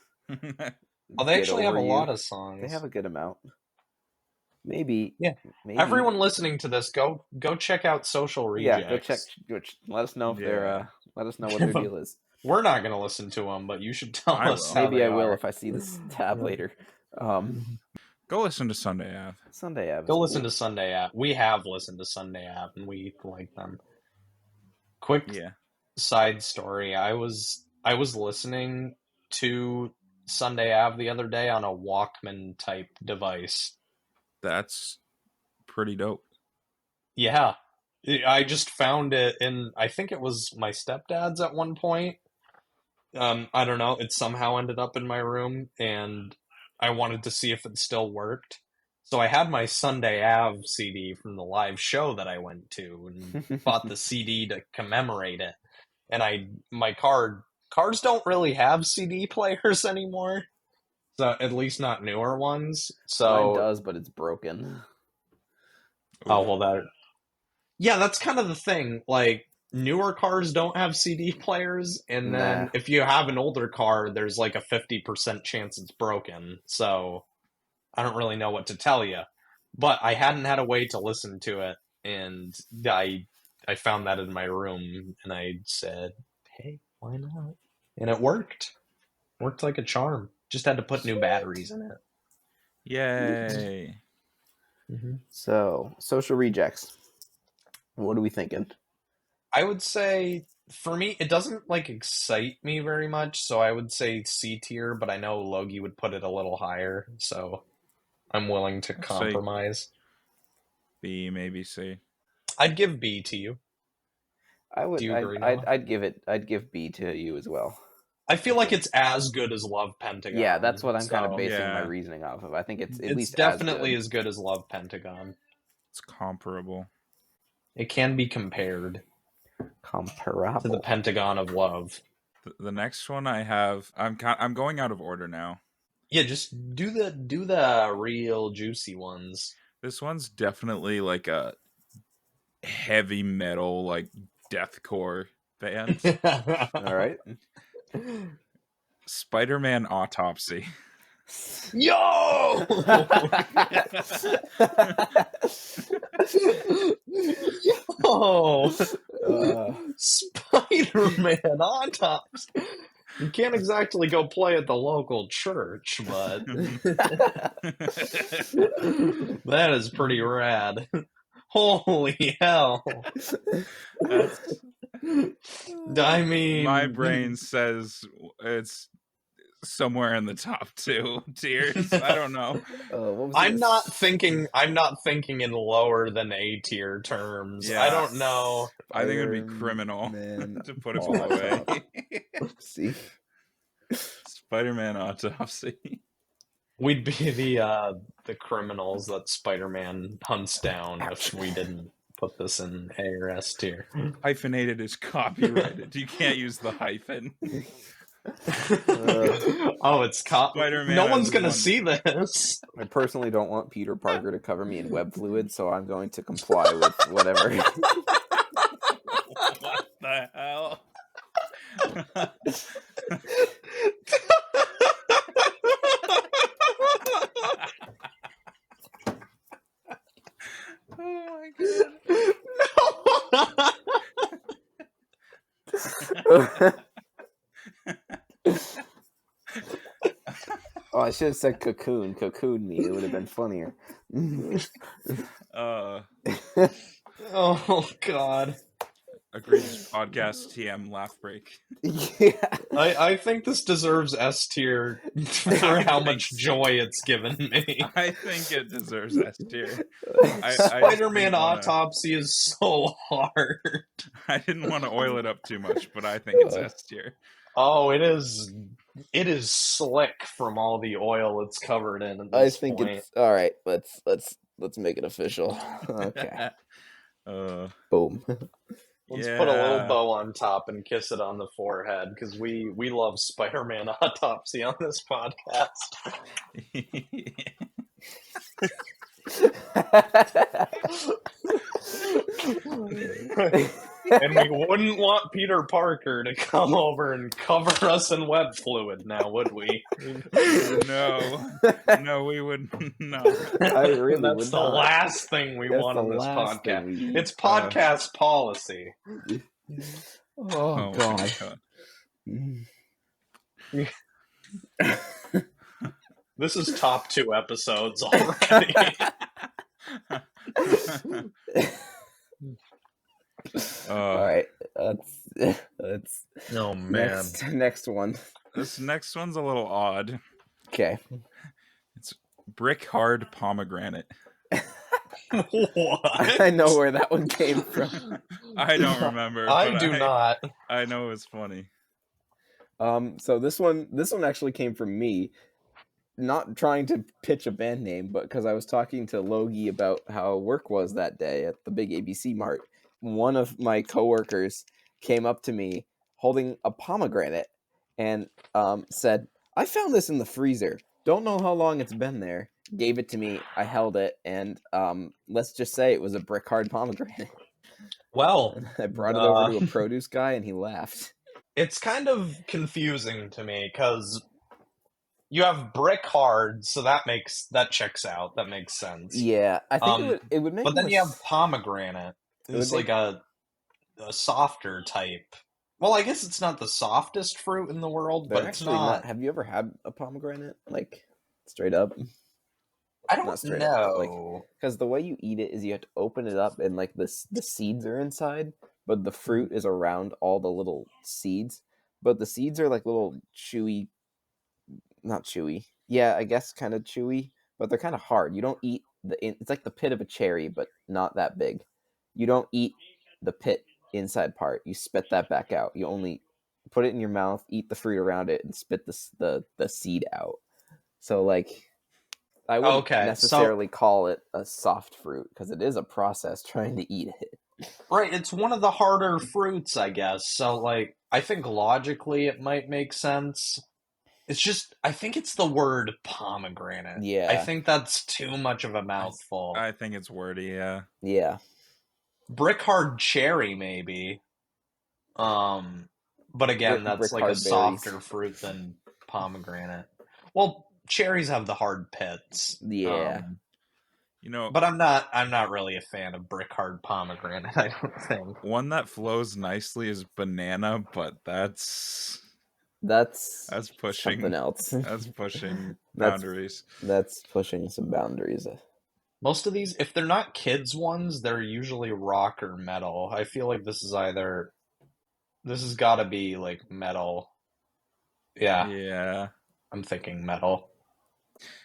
Speaker 2: Oh, they actually have a lot of songs.
Speaker 3: They have a good amount. Maybe.
Speaker 2: Yeah. Maybe. Everyone listening to this, go check out Social Rejects.
Speaker 3: Yeah, go check. Let us know if they're. Let us know what their deal is.
Speaker 2: We're not going to listen to them, but you should tell us.
Speaker 3: Maybe I will if I see this tab later.
Speaker 1: Go listen to Sunday Ave.
Speaker 3: Sunday Ave.
Speaker 2: Go listen to Sunday Ave. We have listened to Sunday Ave, and we like them. Quick side story. I was listening to Sunday Ave the other day on a Walkman type device.
Speaker 1: That's pretty dope.
Speaker 2: Yeah. I just found it in, I think it was my stepdad's at one point. I don't know. It somehow ended up in my room, and I wanted to see if it still worked. So I had my Sunday Ave CD from the live show that I went to and bought the CD to commemorate it. And my cars don't really have CD players anymore. So at least not newer ones. So
Speaker 3: mine does, but it's broken.
Speaker 2: Oh, well yeah, that's kind of the thing. Like, newer cars don't have CD players, and then if you have an older car, there's like a 50% chance it's broken. So I don't really know what to tell you. But I hadn't had a way to listen to it, and I found that in my room, and I said, hey, why not? And it worked. Worked like a charm. Just had to put new batteries in it.
Speaker 1: Yay.
Speaker 3: Mm-hmm. So, Social Rejects. What are we thinking?
Speaker 2: I would say, for me, it doesn't excite me very much, so I would say C tier, but I know Logie would put it a little higher, so I'm willing to compromise.
Speaker 1: B, maybe C.
Speaker 2: I'd give B to you.
Speaker 3: I would. I'd give B to you as well.
Speaker 2: I feel like it's as good as Love Pentagon.
Speaker 3: Yeah, that's what I'm kind of basing my reasoning off of. I think it's at least
Speaker 2: definitely as good as Love Pentagon.
Speaker 1: It's comparable.
Speaker 2: It can be compared.
Speaker 3: Comparable
Speaker 2: to the Pentagon of Love.
Speaker 1: The next one I have, I'm going out of order now.
Speaker 2: Yeah, just do the real juicy ones.
Speaker 1: This one's definitely like a heavy metal, like deathcore band.
Speaker 3: All right.
Speaker 1: Spider-Man Autopsy.
Speaker 2: Yo! Yo! Spider-Man Autopsy. You can't exactly go play at the local church, but that is pretty rad. Holy hell. I mean,
Speaker 1: my brain says it's somewhere in the top 2 tiers. I don't know.
Speaker 2: I'm not thinking in lower than A tier terms.
Speaker 1: Yeah.
Speaker 2: I don't know.
Speaker 1: I think it'd be criminal to put it below A.
Speaker 3: See,
Speaker 1: Spider-Man Autopsy.
Speaker 2: We'd be the criminals that Spider-Man hunts down if we didn't put this in A or S tier.
Speaker 1: Hyphenated is copyrighted. You can't use the hyphen.
Speaker 2: Oh, it's
Speaker 1: Spider-Man.
Speaker 2: No one's gonna see this.
Speaker 3: I personally don't want Peter Parker to cover me in web fluid, so I'm going to comply with whatever.
Speaker 1: What the hell? Oh my god.
Speaker 3: Oh, I should have said cocoon. Cocoon me. It would have been funnier.
Speaker 2: Oh god.
Speaker 1: Egregious Podcast TM laugh break.
Speaker 3: Yeah.
Speaker 2: I think this deserves S tier for how much joy it's given me.
Speaker 1: I think it deserves S tier.
Speaker 2: Spider-Man Autopsy is so hard.
Speaker 1: I didn't want to oil it up too much, but I think it's S tier.
Speaker 2: Oh, it is. It is slick from all the oil it's covered in. At this point.
Speaker 3: It's all right. Let's make it official. Okay. Boom.
Speaker 2: Let's put a little bow on top and kiss it on the forehead because we love Spider-Man Autopsy on this podcast. And we wouldn't want Peter Parker to come over and cover us in web fluid now, would we?
Speaker 1: No, we wouldn't. No.
Speaker 3: I really
Speaker 2: That's
Speaker 3: would
Speaker 2: the
Speaker 3: not.
Speaker 2: last thing we want on this podcast. It's podcast policy.
Speaker 3: Oh God.
Speaker 2: This is top 2 episodes already.
Speaker 3: All right, that's
Speaker 2: oh man.
Speaker 3: Next one.
Speaker 1: This next one's a little odd.
Speaker 3: Okay,
Speaker 1: it's brick hard pomegranate.
Speaker 2: What?
Speaker 3: I know where that one came from.
Speaker 1: I don't remember.
Speaker 2: I do not.
Speaker 1: I know it was funny.
Speaker 3: So this one actually came from me. Not trying to pitch a band name, but because I was talking to Logie about how work was that day at the big ABC Mart. One of my coworkers came up to me holding a pomegranate and said, "I found this in the freezer. Don't know how long it's been there." Gave it to me. I held it, and let's just say it was a brick hard pomegranate.
Speaker 2: Well,
Speaker 3: I brought it over to a produce guy, and he laughed.
Speaker 2: It's kind of confusing to me because you have brick hard, so that checks out. That makes sense.
Speaker 3: Yeah, I think it would make.
Speaker 2: But then you have pomegranate. It's like a softer type. Well, I guess it's not the softest fruit in the world, but it's not.
Speaker 3: Have you ever had a pomegranate, like straight up?
Speaker 2: I don't know.
Speaker 3: Because the way you eat it is you have to open it up, and like the seeds are inside, but the fruit is around all the little seeds. But the seeds are like little chewy. Not chewy. Yeah, I guess kind of chewy, but they're kind of hard. You don't eat it's like the pit of a cherry, but not that big. You don't eat the pit inside part. You spit that back out. You only put it in your mouth, eat the fruit around it, and spit the seed out. So like, I wouldn't necessarily call it a soft fruit because it is a process trying to eat it.
Speaker 2: Right, it's one of the harder fruits, I guess. So like, I think logically it might make sense. It's just, I think it's the word pomegranate.
Speaker 3: Yeah.
Speaker 2: I think that's too much of a mouthful.
Speaker 1: I think it's wordy, yeah.
Speaker 3: Yeah.
Speaker 2: Brick hard cherry, maybe. But again, that's like a softer fruit than pomegranate. Well, cherries have the hard pits.
Speaker 3: Yeah.
Speaker 2: But I'm not really a fan of brick hard pomegranate, I don't think.
Speaker 1: One that flows nicely is banana, but that's pushing
Speaker 3: something else.
Speaker 1: That's pushing boundaries.
Speaker 3: That's pushing some boundaries.
Speaker 2: Most of these, if they're not kids ones, they're usually rock or metal. I feel like this is either This has got to be like metal. Yeah.
Speaker 1: Yeah.
Speaker 2: I'm thinking metal.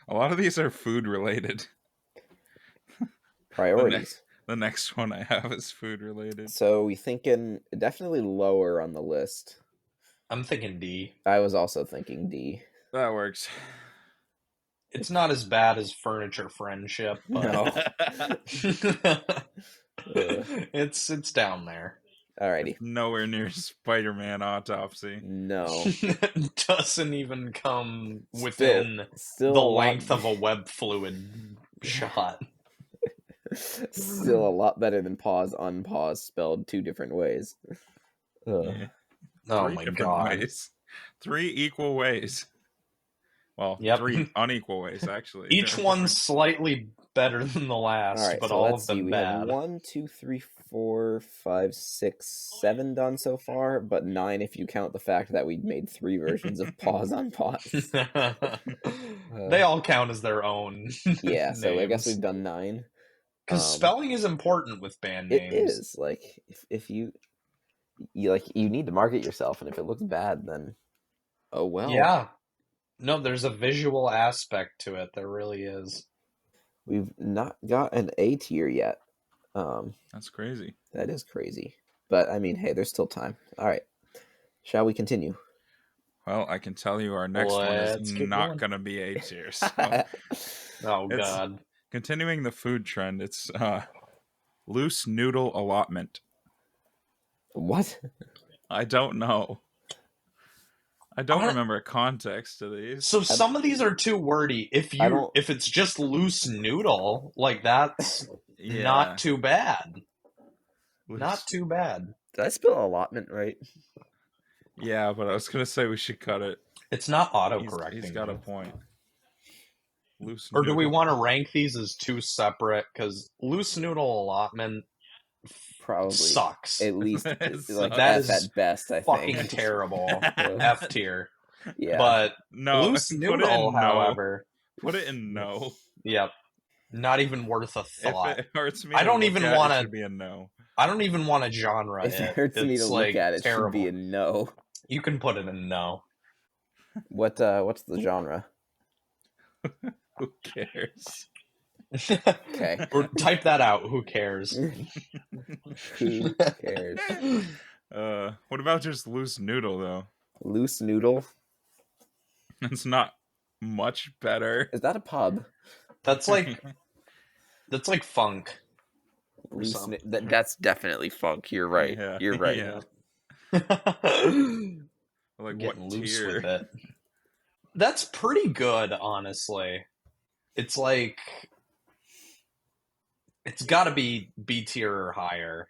Speaker 1: A lot of these are food related.
Speaker 3: Priorities.
Speaker 1: The next one I have is food related.
Speaker 3: So we thinking definitely lower on the list.
Speaker 2: I'm thinking D.
Speaker 3: I was also thinking D.
Speaker 1: That works.
Speaker 2: It's not as bad as Furniture Friendship, but
Speaker 3: No.
Speaker 2: it's down there.
Speaker 3: Alrighty.
Speaker 1: Nowhere near Spider-Man Autopsy.
Speaker 3: No.
Speaker 2: Doesn't even come within
Speaker 3: still
Speaker 2: the length of a web fluid shot.
Speaker 3: Still a lot better than pause, unpause, spelled 2 different ways.
Speaker 1: Yeah.
Speaker 2: Oh
Speaker 1: 3
Speaker 2: my
Speaker 1: different
Speaker 2: god.
Speaker 1: ways. 3 equal ways. Well,
Speaker 2: Yep.
Speaker 1: 3 unequal ways, actually.
Speaker 2: Each one's slightly better than the last,
Speaker 3: All right,
Speaker 2: but
Speaker 3: so
Speaker 2: all
Speaker 3: let's
Speaker 2: of them
Speaker 3: see. We
Speaker 2: bad.
Speaker 3: have 1, 2, 3, 4, 5, 6, 7 done so far, but 9 if you count the fact that we made 3 versions of pause, unpause.
Speaker 2: They all count as their own.
Speaker 3: Yeah, so I guess
Speaker 2: names.
Speaker 3: we've done 9.
Speaker 2: Because spelling is important with band names.
Speaker 3: It is. Like, if you need to market yourself, and if it looks bad, then oh well.
Speaker 2: Yeah. No, there's a visual aspect to it. There really is.
Speaker 3: We've not got an A tier yet.
Speaker 1: That's crazy.
Speaker 3: That is crazy. But, I mean, hey, there's still time. All right. Shall we continue?
Speaker 1: Well, I can tell you our next one is not going to be A tier. So
Speaker 2: oh, God.
Speaker 1: Continuing the food trend, it's loose noodle allotment.
Speaker 3: What?
Speaker 1: I don't know. I don't remember context to these.
Speaker 2: So some of these are too wordy. If it's just loose noodle, like that's not too bad. Not too bad.
Speaker 3: Did I spell allotment right?
Speaker 1: Yeah, but I was gonna say we should cut it.
Speaker 2: It's not autocorrecting.
Speaker 1: He's got a point. Loose
Speaker 2: or
Speaker 1: noodle.
Speaker 2: do we want to rank these as 2 separate? Because loose noodle allotment
Speaker 3: probably
Speaker 2: sucks.
Speaker 3: At least like
Speaker 2: that
Speaker 3: F
Speaker 2: is
Speaker 3: at best. I
Speaker 2: fucking
Speaker 3: think
Speaker 2: terrible. F tier.
Speaker 3: Yeah,
Speaker 2: but
Speaker 1: no,
Speaker 2: loose noodle, however,
Speaker 1: put it in no.
Speaker 2: Yep, not even worth a thought.
Speaker 1: If it hurts me,
Speaker 2: I don't even want to.
Speaker 1: Be a no.
Speaker 2: I don't even want to genre
Speaker 3: if it hurts me to look at it. Should be a no.
Speaker 2: You can put it in no.
Speaker 3: What's the genre?
Speaker 1: Who cares?
Speaker 3: Okay.
Speaker 2: Or type that out. Who cares?
Speaker 3: Who cares?
Speaker 1: What about just loose noodle though?
Speaker 3: Loose noodle.
Speaker 1: It's not much better.
Speaker 3: Is that a pub?
Speaker 2: That's like funk.
Speaker 3: That's definitely funk. You're right.
Speaker 1: Yeah.
Speaker 3: You're right.
Speaker 1: Yeah. Like
Speaker 2: getting
Speaker 1: what
Speaker 2: loose
Speaker 1: tier?
Speaker 2: with it. That's pretty good, honestly. It's like it's got to be B tier or higher.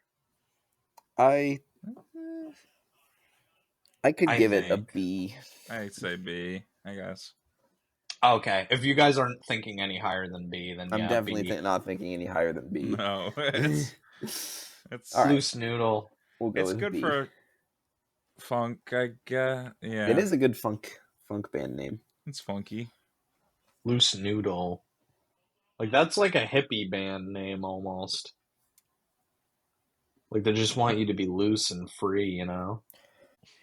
Speaker 3: I could give it a B.
Speaker 1: I'd say B, I guess.
Speaker 2: Okay, if you guys aren't thinking any higher than B, then
Speaker 3: I'm definitely not thinking any higher than B.
Speaker 1: No, it's
Speaker 2: loose noodle.
Speaker 3: We'll go
Speaker 1: it's
Speaker 3: with
Speaker 1: good
Speaker 3: B.
Speaker 1: for funk, I guess. Yeah,
Speaker 3: it is a good funk band name.
Speaker 1: It's funky.
Speaker 2: Loose noodle, like that's like a hippie band name almost. Like they just want you to be loose and free, you know.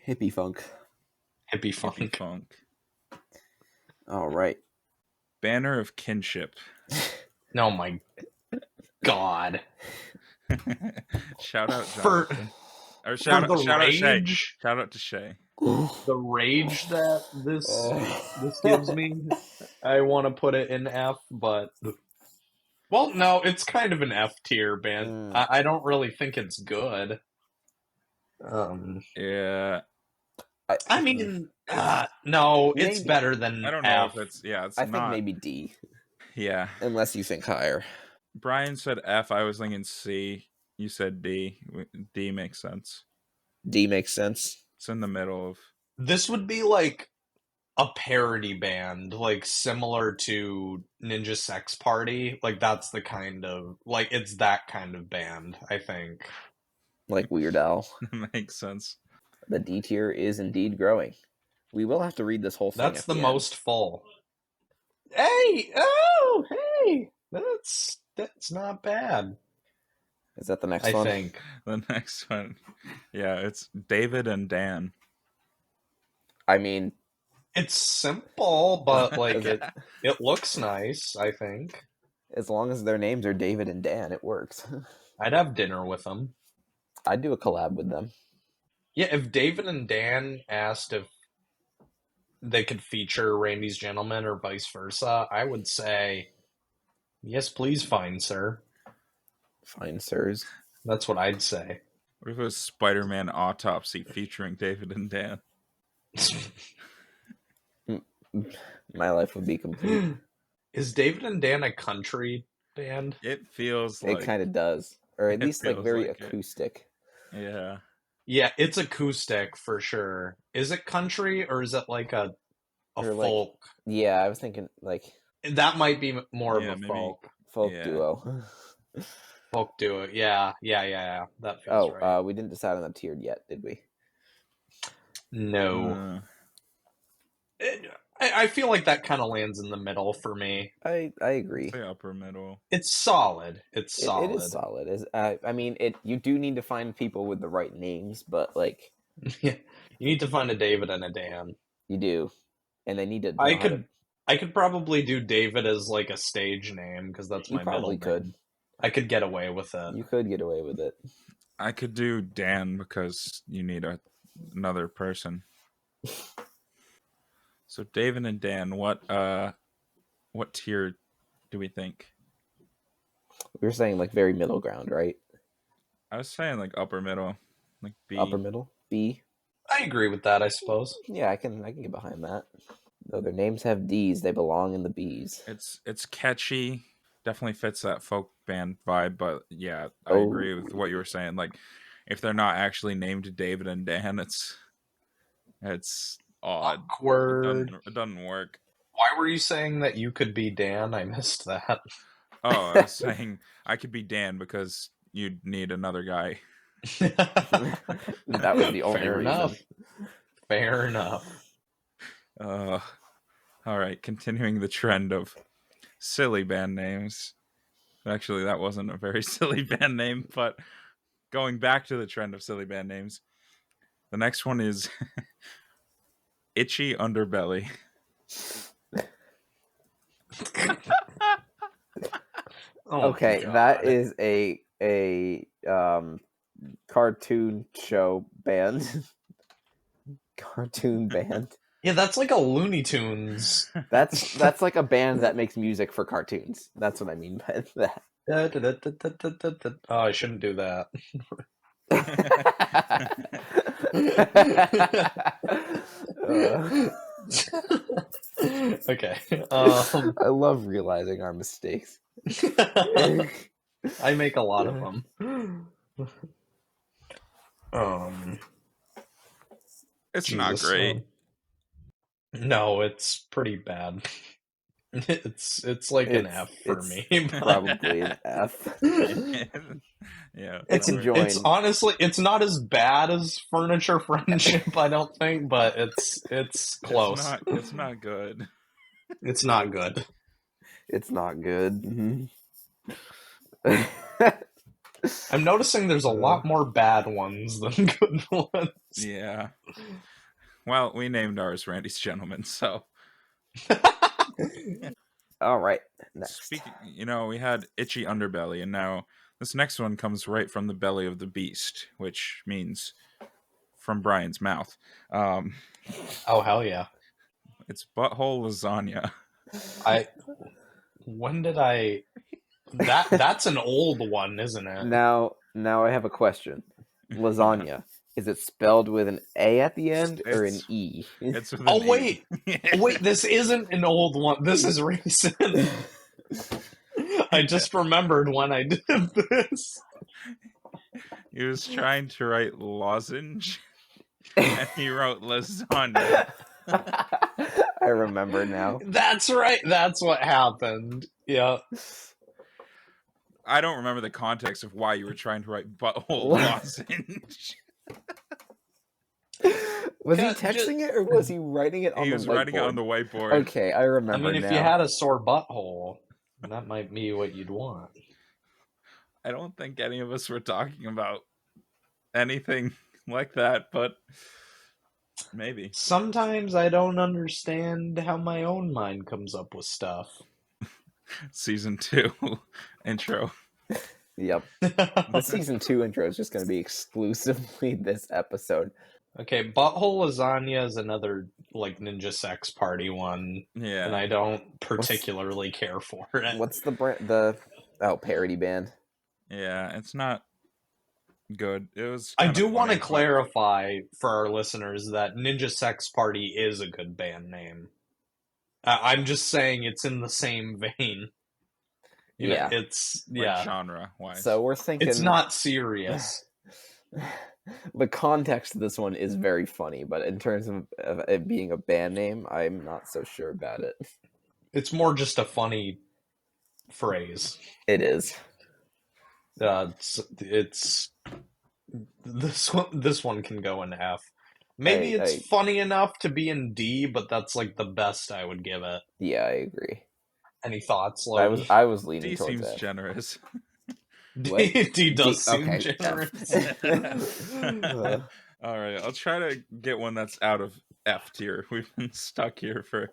Speaker 3: Hippie funk.
Speaker 2: Hippie funk.
Speaker 1: Hippie funk.
Speaker 3: All right.
Speaker 1: Banner of kinship.
Speaker 2: Oh my god.
Speaker 1: Shout out Jonathan. Or shout out Shay. Shout out to Shay.
Speaker 2: The rage that this gives me, I want to put it in F, but well, no, it's kind of an F tier band. I don't really think it's good.
Speaker 1: Yeah.
Speaker 2: I mean, no,
Speaker 3: maybe.
Speaker 2: It's better than
Speaker 1: I don't
Speaker 2: F.
Speaker 1: know if it's It's
Speaker 3: I
Speaker 1: not.
Speaker 3: think maybe D.
Speaker 1: Yeah.
Speaker 3: Unless you think higher.
Speaker 1: Brian said F. I was thinking C. You said D. D makes sense.
Speaker 3: D makes sense.
Speaker 1: It's in the middle of.
Speaker 2: This would be like a parody band, like similar to Ninja Sex Party. Like that's the kind of it's that kind of band, I think.
Speaker 3: Like Weird Al.
Speaker 1: Makes sense.
Speaker 3: The D tier is indeed growing. We will have to read this whole thing.
Speaker 2: That's the most full. Hey, that's not bad.
Speaker 3: Is that the next
Speaker 2: I
Speaker 3: one?
Speaker 2: think.
Speaker 1: The next one. Yeah, it's David and Dan.
Speaker 3: I mean,
Speaker 2: It's simple, but like it looks nice, I think.
Speaker 3: as long as their names are David and Dan, it works.
Speaker 2: I'd have dinner with them.
Speaker 3: I'd do a collab with them.
Speaker 2: Yeah, if David and Dan asked if they could feature Randy's Gentlemen or vice versa, I would say, yes, please, fine, sir.
Speaker 3: Fine, sirs.
Speaker 2: That's what I'd say.
Speaker 1: What if it was Spider-Man Autopsy featuring David and Dan?
Speaker 3: My life would be complete.
Speaker 2: Is David and Dan a country band?
Speaker 1: It feels like
Speaker 3: It kind of does, or at
Speaker 1: it
Speaker 3: least like
Speaker 1: feels
Speaker 3: very
Speaker 1: like it.
Speaker 3: acoustic.
Speaker 1: Yeah.
Speaker 2: Yeah, it's acoustic for sure. Is it country or is it like a
Speaker 3: Or, like,
Speaker 2: folk?
Speaker 3: Yeah, I was thinking like
Speaker 2: That might be more
Speaker 1: Yeah,
Speaker 2: of a
Speaker 1: maybe.
Speaker 3: folk
Speaker 1: Yeah.
Speaker 3: duo.
Speaker 2: folk duo. Yeah. That feels right.
Speaker 3: We didn't decide on the tiered yet, did we?
Speaker 2: No. I feel like that kind of lands in the middle for me.
Speaker 3: I agree.
Speaker 1: Say upper middle.
Speaker 2: It's solid. It's solid.
Speaker 3: It is solid. I mean, you do need to find people with the right names, but like
Speaker 2: Yeah, you need to find a David and a Dan.
Speaker 3: you do, and they need to.
Speaker 2: I could probably do David as like a stage name because that's
Speaker 3: You
Speaker 2: my middle
Speaker 3: probably
Speaker 2: name.
Speaker 3: could.
Speaker 2: I could get away with it.
Speaker 3: You could get away with it.
Speaker 1: I could do Dan because you need another person. So David and Dan, what tier do we think?
Speaker 3: We were saying like very middle ground, right?
Speaker 1: I was saying like upper middle, like B.
Speaker 3: Upper middle, B.
Speaker 2: I agree with that, I suppose.
Speaker 3: Yeah, I can get behind that. Though their names have D's, they belong in the B's.
Speaker 1: It's catchy, definitely fits that folk band vibe. But yeah, I agree with what you were saying. Like, if they're not actually named David and Dan, it's odd.
Speaker 2: Awkward.
Speaker 1: It doesn't work.
Speaker 2: Why were you saying that you could be Dan? I missed that.
Speaker 1: Oh, I was saying I could be Dan because you'd need another guy.
Speaker 3: That was the only
Speaker 2: Fair
Speaker 3: reason.
Speaker 2: enough. Fair enough.
Speaker 1: All right, continuing the trend of silly band names. Actually, that wasn't a very silly band name, but going back to the trend of silly band names, the next one is Itchy Underbelly.
Speaker 3: Okay, that is a cartoon show band. Cartoon band.
Speaker 2: Yeah, that's like a Looney Tunes.
Speaker 3: That's like a band that makes music for cartoons. That's what I mean by that.
Speaker 2: Oh, I shouldn't do that. Okay.
Speaker 3: I love realizing our mistakes.
Speaker 2: I make a lot of them.
Speaker 1: It's not great.
Speaker 2: No, it's pretty bad. It's like an F for me.
Speaker 3: Probably an F.
Speaker 1: Yeah.
Speaker 2: It's honestly, it's not as bad as Furniture Friendship, I don't think, but it's close.
Speaker 1: It's not good.
Speaker 2: It's not good.
Speaker 3: It's not good.
Speaker 2: Mm-hmm. I'm noticing there's a lot more bad ones than good ones.
Speaker 1: Yeah. Well, we named ours Randy's Gentlemen, so.
Speaker 3: All right. Next.
Speaker 1: Speaking, we had Itchy Underbelly, and now this next one comes right from the belly of the beast, which means from Brian's mouth.
Speaker 2: Oh, hell yeah.
Speaker 1: It's Butthole Lasagna.
Speaker 2: That's an old one, isn't it?
Speaker 3: Now I have a question. Lasagna. Is it spelled with an A at the end or an E?
Speaker 1: It's with
Speaker 2: an
Speaker 1: E.
Speaker 2: Wait, this isn't an old one. This is recent. I just remembered when I did this.
Speaker 1: He was trying to write lozenge, and he wrote lasagna.
Speaker 3: I remember now.
Speaker 2: That's right. That's what happened. Yeah.
Speaker 1: I don't remember the context of why you were trying to write butthole lozenge.
Speaker 3: Was he texting it or was he writing it on the whiteboard?
Speaker 1: He was writing it on the whiteboard.
Speaker 3: Okay, I remember.
Speaker 2: I mean, if you had a sore butthole, that might be what you'd want.
Speaker 1: I don't think any of us were talking about anything like that, but maybe.
Speaker 2: Sometimes I don't understand how my own mind comes up with stuff.
Speaker 1: Season 2 intro.
Speaker 3: Yep. The season 2 intro is just going to be exclusively this episode.
Speaker 2: Okay, Butthole Lasagna is another like Ninja Sex Party one.
Speaker 1: Yeah.
Speaker 2: And I don't particularly care for it.
Speaker 3: What's the brand? Parody band.
Speaker 1: Yeah, it's not good. It was.
Speaker 2: I do want to
Speaker 1: but...
Speaker 2: clarify for our listeners that Ninja Sex Party is a good band name. I'm just saying it's in the same vein.
Speaker 3: Yeah,
Speaker 2: it's
Speaker 1: genre wise.
Speaker 3: So we're thinking
Speaker 2: it's not serious.
Speaker 3: The context of this one is very funny, but in terms of it being a band name, I'm not so sure about it.
Speaker 2: It's more just a funny phrase.
Speaker 3: It is.
Speaker 2: It's this one can go in F. Maybe it's funny enough to be in D, but that's like the best I would give it.
Speaker 3: Yeah, I agree.
Speaker 2: Any thoughts, Logan?
Speaker 3: I was leaning
Speaker 1: D
Speaker 3: towards
Speaker 1: seems
Speaker 3: F.
Speaker 1: generous.
Speaker 2: D does seem generous.
Speaker 1: All right, I'll try to get one that's out of F tier. We've been stuck here for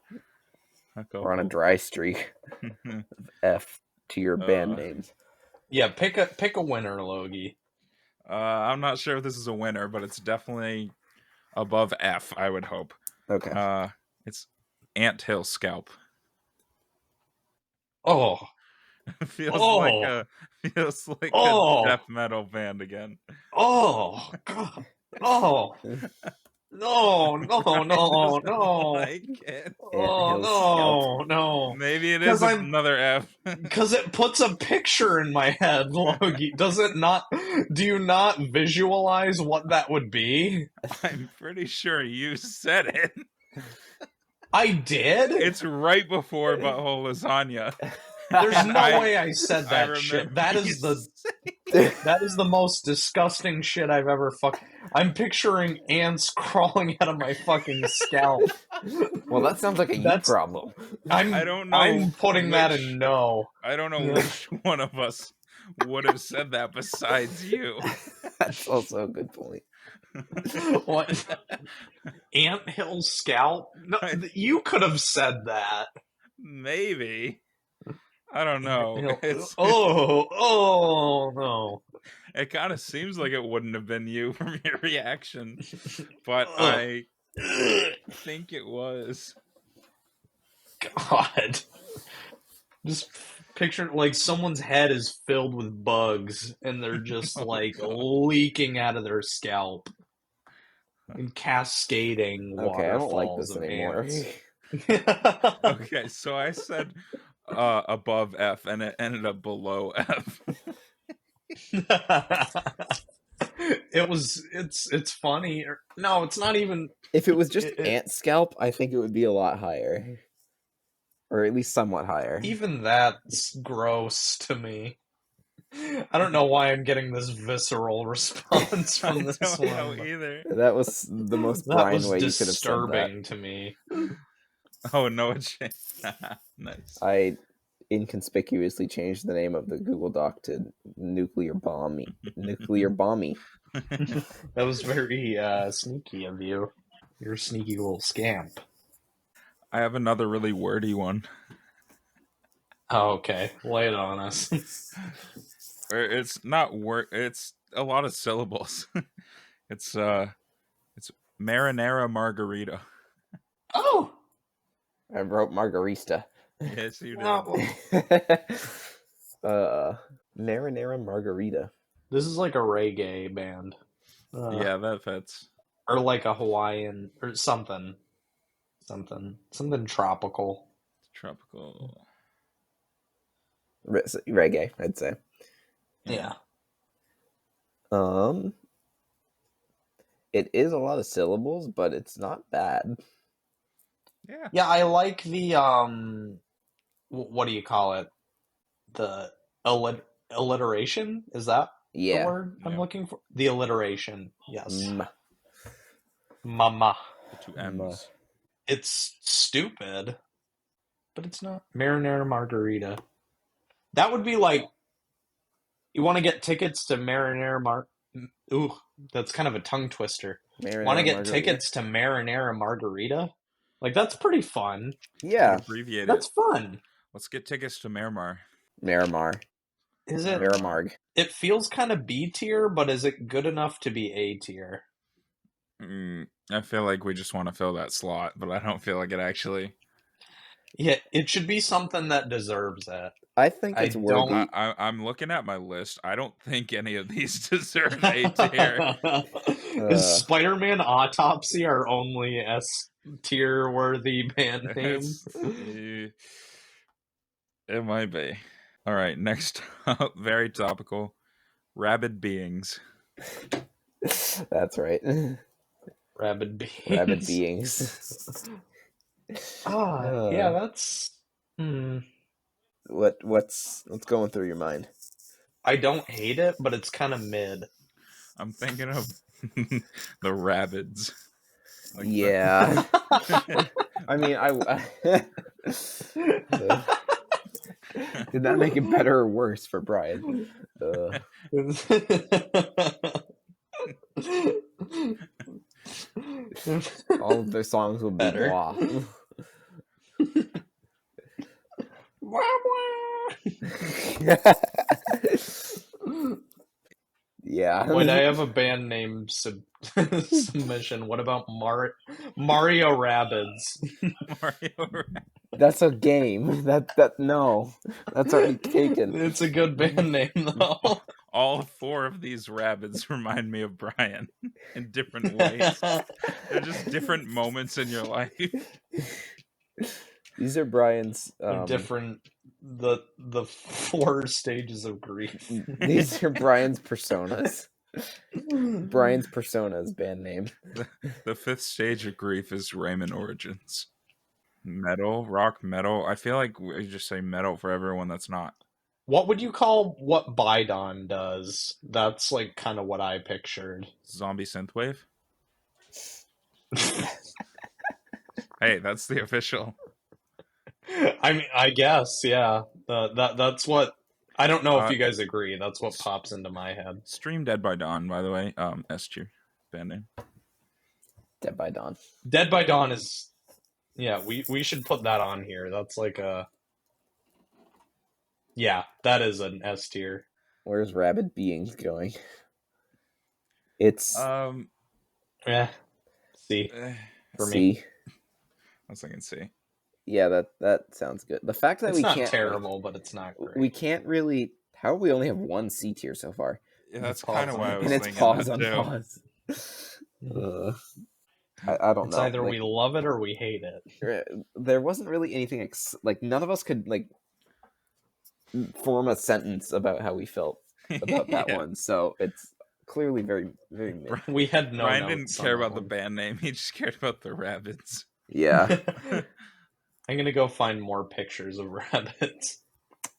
Speaker 1: a couple.
Speaker 3: We're on a dry streak of F tier band names.
Speaker 2: Yeah, pick a winner, Logie.
Speaker 1: I'm not sure if this is a winner, but it's definitely above F, I would hope.
Speaker 3: Okay.
Speaker 1: It's Anthill Scalp.
Speaker 2: Oh.
Speaker 1: feels like a death metal band again.
Speaker 2: Oh God. Oh. No.
Speaker 1: Like it.
Speaker 2: Oh, no.
Speaker 1: Maybe it is another F.
Speaker 2: Because it puts a picture in my head, Logie. Does it not? Do you not visualize what that would be?
Speaker 1: I'm pretty sure you said it.
Speaker 2: I did?
Speaker 1: It's right before Butthole Lasagna.
Speaker 2: There's no way I said that shit. That is the most disgusting shit I've ever I'm picturing ants crawling out of my fucking scalp.
Speaker 3: Well, that sounds like a problem.
Speaker 1: I don't know.
Speaker 2: I'm putting that in no.
Speaker 1: I don't know which one of us would have said that besides you.
Speaker 3: That's also a good point.
Speaker 2: What? Anthill Scalp? No, you could have said that.
Speaker 1: Maybe. I don't know.
Speaker 2: No.
Speaker 1: It kind of seems like it wouldn't have been you from your reaction, but I think it was.
Speaker 2: God. Just picture like someone's head is filled with bugs and they're just leaking out of their scalp and cascading waterfalls.
Speaker 3: Okay, I don't like this anymore.
Speaker 1: Okay, so I said above F and it ended up below F.
Speaker 2: It's funny. No, it's not even.
Speaker 3: If it was just ant scalp, I think it would be a lot higher. Or at least somewhat higher.
Speaker 2: Even that's gross to me. I don't know why I'm getting this visceral response from this one.
Speaker 1: I don't know either.
Speaker 3: That was the most Brian way you could have said that.
Speaker 2: Disturbing to me.
Speaker 1: Oh, no, it's nice.
Speaker 3: I inconspicuously changed the name of the Google Doc to Nuclear Bomby.
Speaker 2: That was very sneaky of you. You're a sneaky little scamp.
Speaker 1: I have another really wordy one.
Speaker 2: Oh, okay. Lay it on us.
Speaker 1: It's not it's a lot of syllables. It's marinara margarita.
Speaker 2: Oh!
Speaker 3: I wrote margarista.
Speaker 1: Yes, you did.
Speaker 3: Marinara margarita.
Speaker 2: This is like a reggae band.
Speaker 1: Yeah, that fits.
Speaker 2: Or like a Hawaiian or something. Something tropical.
Speaker 1: Tropical.
Speaker 3: Reggae, I'd say.
Speaker 2: Yeah.
Speaker 3: It is a lot of syllables, but it's not bad.
Speaker 1: Yeah.
Speaker 2: Yeah, I like the what do you call it? The alliteration? Is that the word I'm looking for? The alliteration. Yes. Mama.
Speaker 1: The two M's.
Speaker 2: It's stupid, but it's not. Marinara margarita. That would be like You want to get tickets to Marinara Ooh, that's kind of a tongue twister. Want to get tickets to Marinara Margarita? Like, that's pretty fun.
Speaker 3: Yeah.
Speaker 1: Abbreviate
Speaker 2: That's fun.
Speaker 1: Let's get tickets to Miramar.
Speaker 3: Miramar.
Speaker 2: Is it?
Speaker 3: Miramarg.
Speaker 2: It feels kind of B tier, but is it good enough to be A tier?
Speaker 1: I feel like we just want to fill that slot, but I don't feel like it actually.
Speaker 2: Yeah, it should be something that deserves it.
Speaker 3: I think it's worthy.
Speaker 1: I'm looking at my list. I don't think any of these deserve A tier.
Speaker 2: Is Spider-Man Autopsy our only S tier worthy band name?
Speaker 1: It might be. All right, next up, very topical. Rabid Beings.
Speaker 3: That's right.
Speaker 2: Rabid Beings.
Speaker 3: Rabid Beings.
Speaker 2: Yeah, that's.
Speaker 3: What's going through your mind?
Speaker 2: I don't hate it, but it's kind of mid.
Speaker 1: I'm thinking of the Rabbids.
Speaker 3: Like yeah. I mean, did that make it better or worse for Brian? All of their songs will be
Speaker 2: better.
Speaker 3: blah. Yeah.
Speaker 2: Wait, I have a band name submission. What about Mario Rabbids?
Speaker 3: That's a game. No, that's already taken.
Speaker 2: It's a good band name though.
Speaker 1: All 4 of these Rabbids remind me of Brian in different ways. They're just different moments in your life.
Speaker 3: These are Brian's
Speaker 2: different the 4 stages of grief.
Speaker 3: These are Brian's personas. Brian's personas band name.
Speaker 1: The 5th stage of grief is Raymond Origins. Metal, rock, metal. I feel like we just say metal for everyone that's not.
Speaker 2: What would you call what Bidon does? That's like kind of what I pictured.
Speaker 1: Zombie synthwave? Hey, that's the official.
Speaker 2: I mean, I guess, yeah. That's what. I don't know if you guys agree. That's what pops into my head.
Speaker 1: Stream Dead by Dawn, by the way. S tier band name.
Speaker 3: Dead by Dawn.
Speaker 2: Dead by Dawn is. Yeah, we should put that on here. That's like a. Yeah, that is an S tier.
Speaker 3: Where's Rabid Beings going? It's
Speaker 2: yeah. C for
Speaker 3: C.
Speaker 2: me.
Speaker 1: I was thinking C.
Speaker 3: Yeah, that sounds good. The fact that
Speaker 2: it's
Speaker 3: we
Speaker 2: not
Speaker 3: can't
Speaker 2: terrible, but it's not great.
Speaker 3: We can't really. How do we only have 1 C tier so far?
Speaker 1: Yeah, that's kind of why I was
Speaker 3: and
Speaker 1: thinking.
Speaker 3: And it's pause
Speaker 1: on
Speaker 3: pause. I don't
Speaker 2: it's
Speaker 3: know.
Speaker 2: Either we love it or we hate it.
Speaker 3: There wasn't really anything like none of us could like form a sentence about how we felt about that one. So it's clearly very very mid.
Speaker 2: We had no.
Speaker 1: Ryan didn't care about the band name. He just cared about the Rabbids.
Speaker 3: Yeah.
Speaker 2: I'm gonna go find more pictures of rabbits.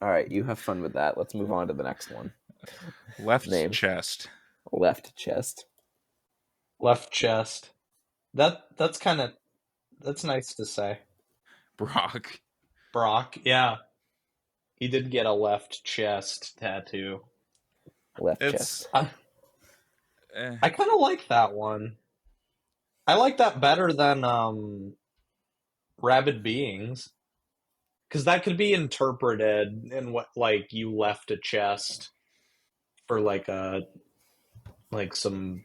Speaker 3: All right, you have fun with that. Let's move on to the next one.
Speaker 1: Left chest.
Speaker 3: Left chest.
Speaker 2: Left chest. That's nice to say. Brock, yeah. He did get a left chest tattoo.
Speaker 3: Left chest.
Speaker 2: I kind of like that one. I like that better than Rabid Beings. Because that could be interpreted in what, like, you left a chest for, like, some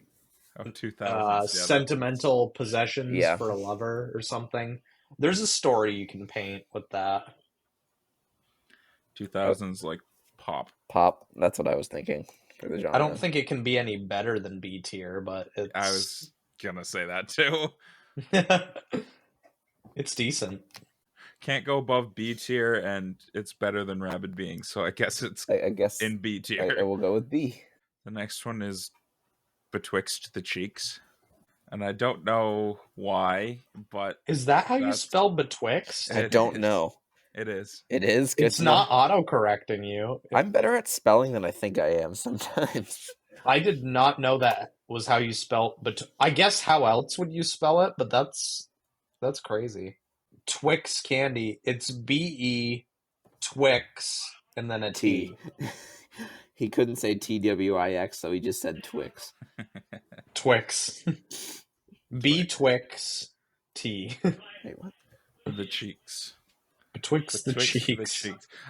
Speaker 2: sentimental possessions for a lover or something. There's a story you can paint with that.
Speaker 1: 2000s, like, pop.
Speaker 3: Pop, that's what I was thinking for the genre.
Speaker 2: I don't think it can be any better than B tier, but it's...
Speaker 1: I was gonna say that, too.
Speaker 2: It's decent.
Speaker 1: Can't go above B tier, and it's better than Rabid Beings, so I guess it's in B tier.
Speaker 3: I will go with B.
Speaker 1: The next one is Betwixt the Cheeks, and I don't know why, but...
Speaker 2: Is that how you spell betwixt?
Speaker 3: I don't know.
Speaker 1: It is.
Speaker 3: It is?
Speaker 2: It's not auto-correcting you.
Speaker 3: I'm better at spelling than I think I am sometimes.
Speaker 2: I did not know that was how you spell, but I guess how else would you spell it? But that's crazy. Twix candy. It's B-E, Twix, and then a T.
Speaker 3: He couldn't say TWIX, so he just said Twix.
Speaker 2: Twix. Betwixt T.
Speaker 3: Wait, what?
Speaker 1: The cheeks.
Speaker 2: Betwixt the cheeks.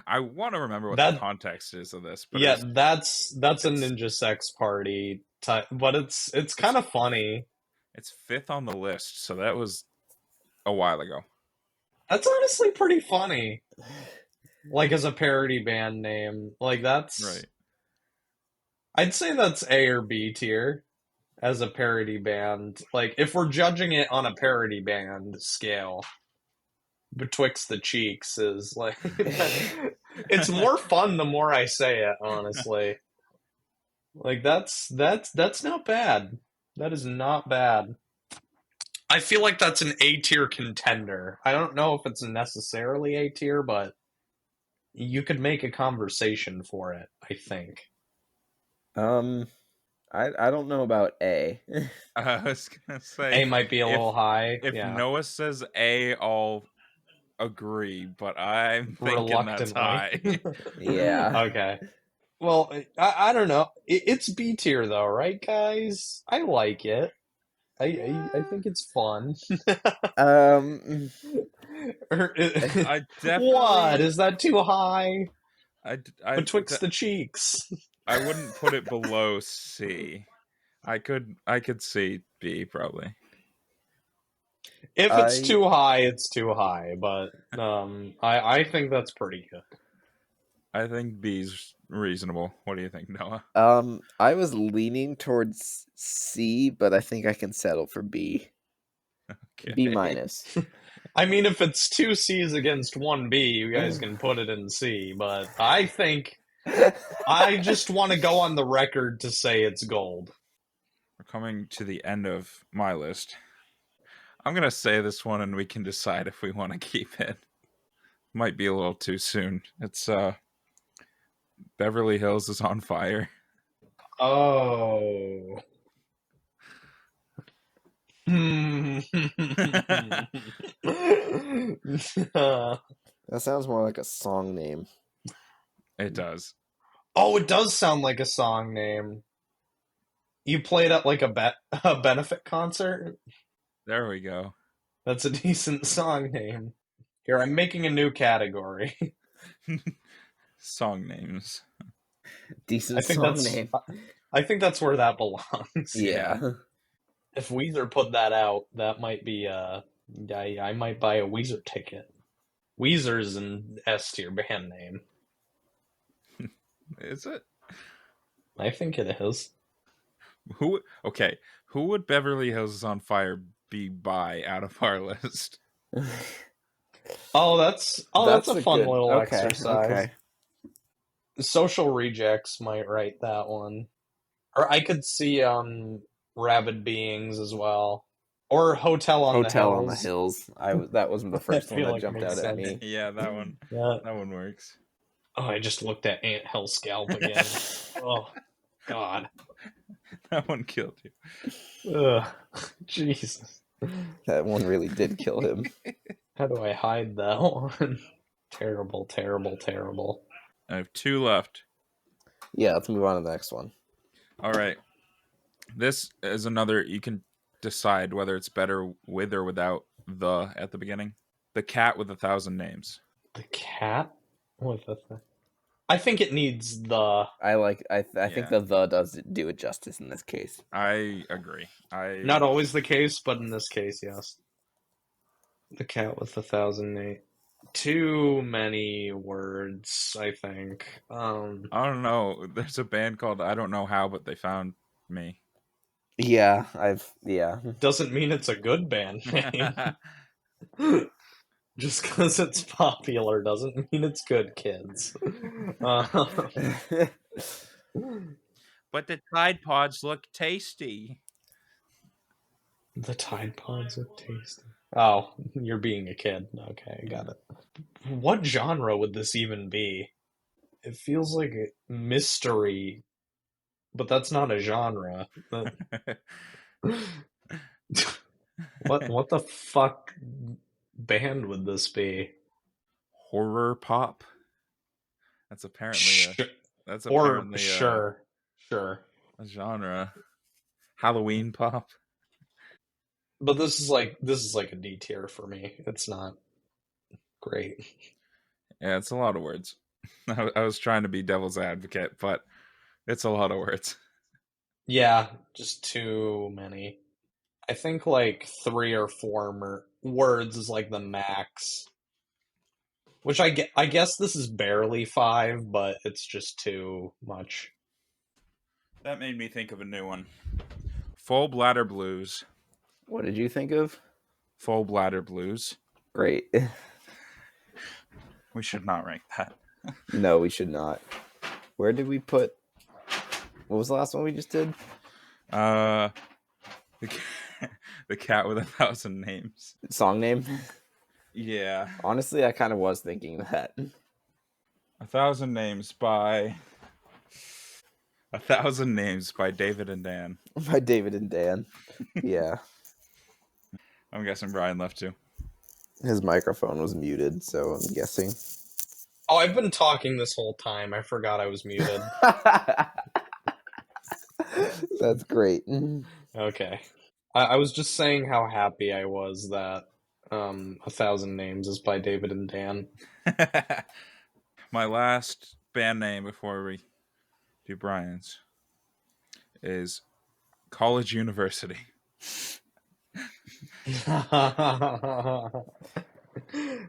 Speaker 1: I want to remember what the context is of this. But
Speaker 2: yeah, that's a Ninja Sex Party type, but it's kind of funny.
Speaker 1: It's 5th on the list, so that was a while ago.
Speaker 2: That's honestly pretty funny. Like, as a parody band name. Like, that's...
Speaker 1: Right.
Speaker 2: I'd say that's A or B tier as a parody band. Like, if we're judging it on a parody band scale, Betwixt the Cheeks is, like... it's more fun the more I say it, honestly. Like, that's not bad. That is not bad. I feel like that's an A-tier contender. I don't know if it's necessarily A-tier, but you could make a conversation for it, I think.
Speaker 3: I don't know about A.
Speaker 1: I was gonna say
Speaker 2: A might be a little high.
Speaker 1: If Noah says A, I'll agree, but I'm thinking that's high.
Speaker 3: Yeah.
Speaker 2: Okay. Well, I don't know. It's B tier though, right, guys? I like it. I think it's fun.
Speaker 1: I definitely...
Speaker 2: What? Is that too high?
Speaker 1: Betwixt
Speaker 2: the cheeks.
Speaker 1: I wouldn't put it below C. I could see B probably.
Speaker 2: If it's too high, it's too high. But I think that's pretty good.
Speaker 1: I think B's reasonable. What do you think, Noah?
Speaker 3: I was leaning towards C, but I think I can settle for B.
Speaker 1: Okay.
Speaker 3: B minus.
Speaker 2: I mean, if it's 2 C's against 1 B, you guys can put it in C. But I think I just want to go on the record to say it's gold.
Speaker 1: We're coming to the end of my list. I'm gonna say this one, and we can decide if we want to keep it. Might be a little too soon. It's Beverly Hills is on fire.
Speaker 2: Oh.
Speaker 3: That sounds more like a song name.
Speaker 1: It does.
Speaker 2: Oh, it does sound like a song name. You played at like a benefit concert?
Speaker 1: There we go.
Speaker 2: That's a decent song name. Here, I'm making a new category.
Speaker 1: Song names.
Speaker 3: Decent song name.
Speaker 2: I think that's where that belongs.
Speaker 3: Yeah.
Speaker 2: If Weezer put that out, that might be I might buy a Weezer ticket. Weezer's an S tier band name.
Speaker 1: Is it?
Speaker 2: I think it is.
Speaker 1: Who would Beverly Hills is on Fire be by out of our list?
Speaker 2: That's a fun little exercise. Okay. Social Rejects might write that one. Or I could see Rabid Beings as well. Or Hotel on the
Speaker 3: Hills. That was the first one that jumped out at me.
Speaker 1: Yeah, that one. Yeah. That one works.
Speaker 2: Oh, I just looked at Anthill Scalp again. Oh, God.
Speaker 1: That one killed you.
Speaker 2: Ugh, Jesus.
Speaker 3: That one really did kill him.
Speaker 2: How do I hide that one? Terrible, terrible, terrible.
Speaker 1: I have 2 left.
Speaker 3: Yeah, let's move on to the next one.
Speaker 1: All right. This is another, you can decide whether it's better with or without the at the beginning. The Cat with 1,000 Names.
Speaker 2: The Cat with I think it needs the.
Speaker 3: I think the does do it justice in this case.
Speaker 1: I agree.
Speaker 2: Not always the case, but in this case, yes. The Cat with 1,000 Names. Too many words, I think.
Speaker 1: I don't know. There's a band called I Don't Know How, but They Found Me.
Speaker 3: Yeah,
Speaker 2: Doesn't mean it's a good band name. Just because it's popular doesn't mean it's good, kids.
Speaker 1: But the Tide Pods look tasty.
Speaker 2: The Tide Pods look tasty. Oh, you're being a kid. Okay, I got it. What genre would this even be? It feels like a mystery, but that's not a genre. What the fuck band would this be?
Speaker 1: Horror pop? That's apparently That's apparently
Speaker 2: sure.
Speaker 1: A genre. Halloween pop.
Speaker 2: But this is like a D tier for me. It's not great.
Speaker 1: Yeah, it's a lot of words. I was trying to be devil's advocate, but it's a lot of words.
Speaker 2: Yeah, just too many. I think like 3 or 4 words is like the max. Which I guess this is barely 5, but it's just too much.
Speaker 1: That made me think of a new one. Full Bladder Blues.
Speaker 3: What did you think of?
Speaker 1: Full Bladder Blues.
Speaker 3: Great.
Speaker 1: We should not rank that.
Speaker 3: No, we should not. Where did we put... What was the last one we just did?
Speaker 1: The Cat with 1,000 Names.
Speaker 3: Song name?
Speaker 1: Yeah.
Speaker 3: Honestly, I kind of was thinking that.
Speaker 1: 1,000 Names by... 1,000 Names by David and Dan.
Speaker 3: By David and Dan. Yeah.
Speaker 1: I'm guessing Brian left too.
Speaker 3: His microphone was muted, so I'm guessing.
Speaker 2: Oh, I've been talking this whole time. I forgot I was muted.
Speaker 3: That's great.
Speaker 2: Okay. I was just saying how happy I was that 1,000 Names is by David and Dan.
Speaker 1: My last band name before we do Brian's is College University.
Speaker 2: Hey,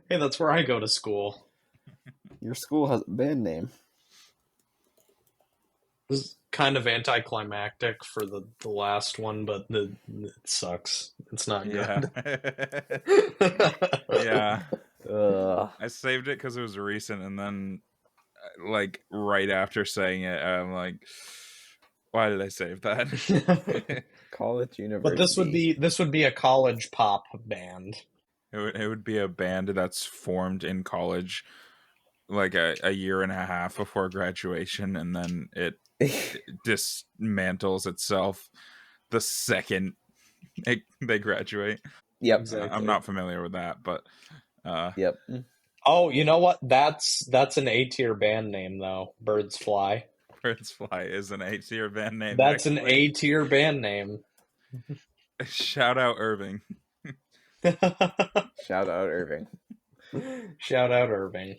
Speaker 2: that's where I go to school.
Speaker 3: Your school has a band name.
Speaker 2: This is kind of anticlimactic for the last one, but it sucks. It's not good.
Speaker 1: Yeah. I saved it because it was recent, and then like right after saying it, I'm like, why did I save that?
Speaker 3: College University.
Speaker 2: But this would be a college pop band.
Speaker 1: It would be a band that's formed in college, like a year and a half before graduation, and then it dismantles itself the second they graduate.
Speaker 3: Yep.
Speaker 2: Exactly.
Speaker 1: I'm not familiar with that, but
Speaker 3: yep.
Speaker 2: Oh, you know what? That's an A-tier band name though. Birds Fly.
Speaker 1: Birds Fly is an A-tier band name.
Speaker 2: That's an A-tier band name.
Speaker 1: Shout out Irving.
Speaker 3: Shout out Irving.
Speaker 2: Shout out Irving.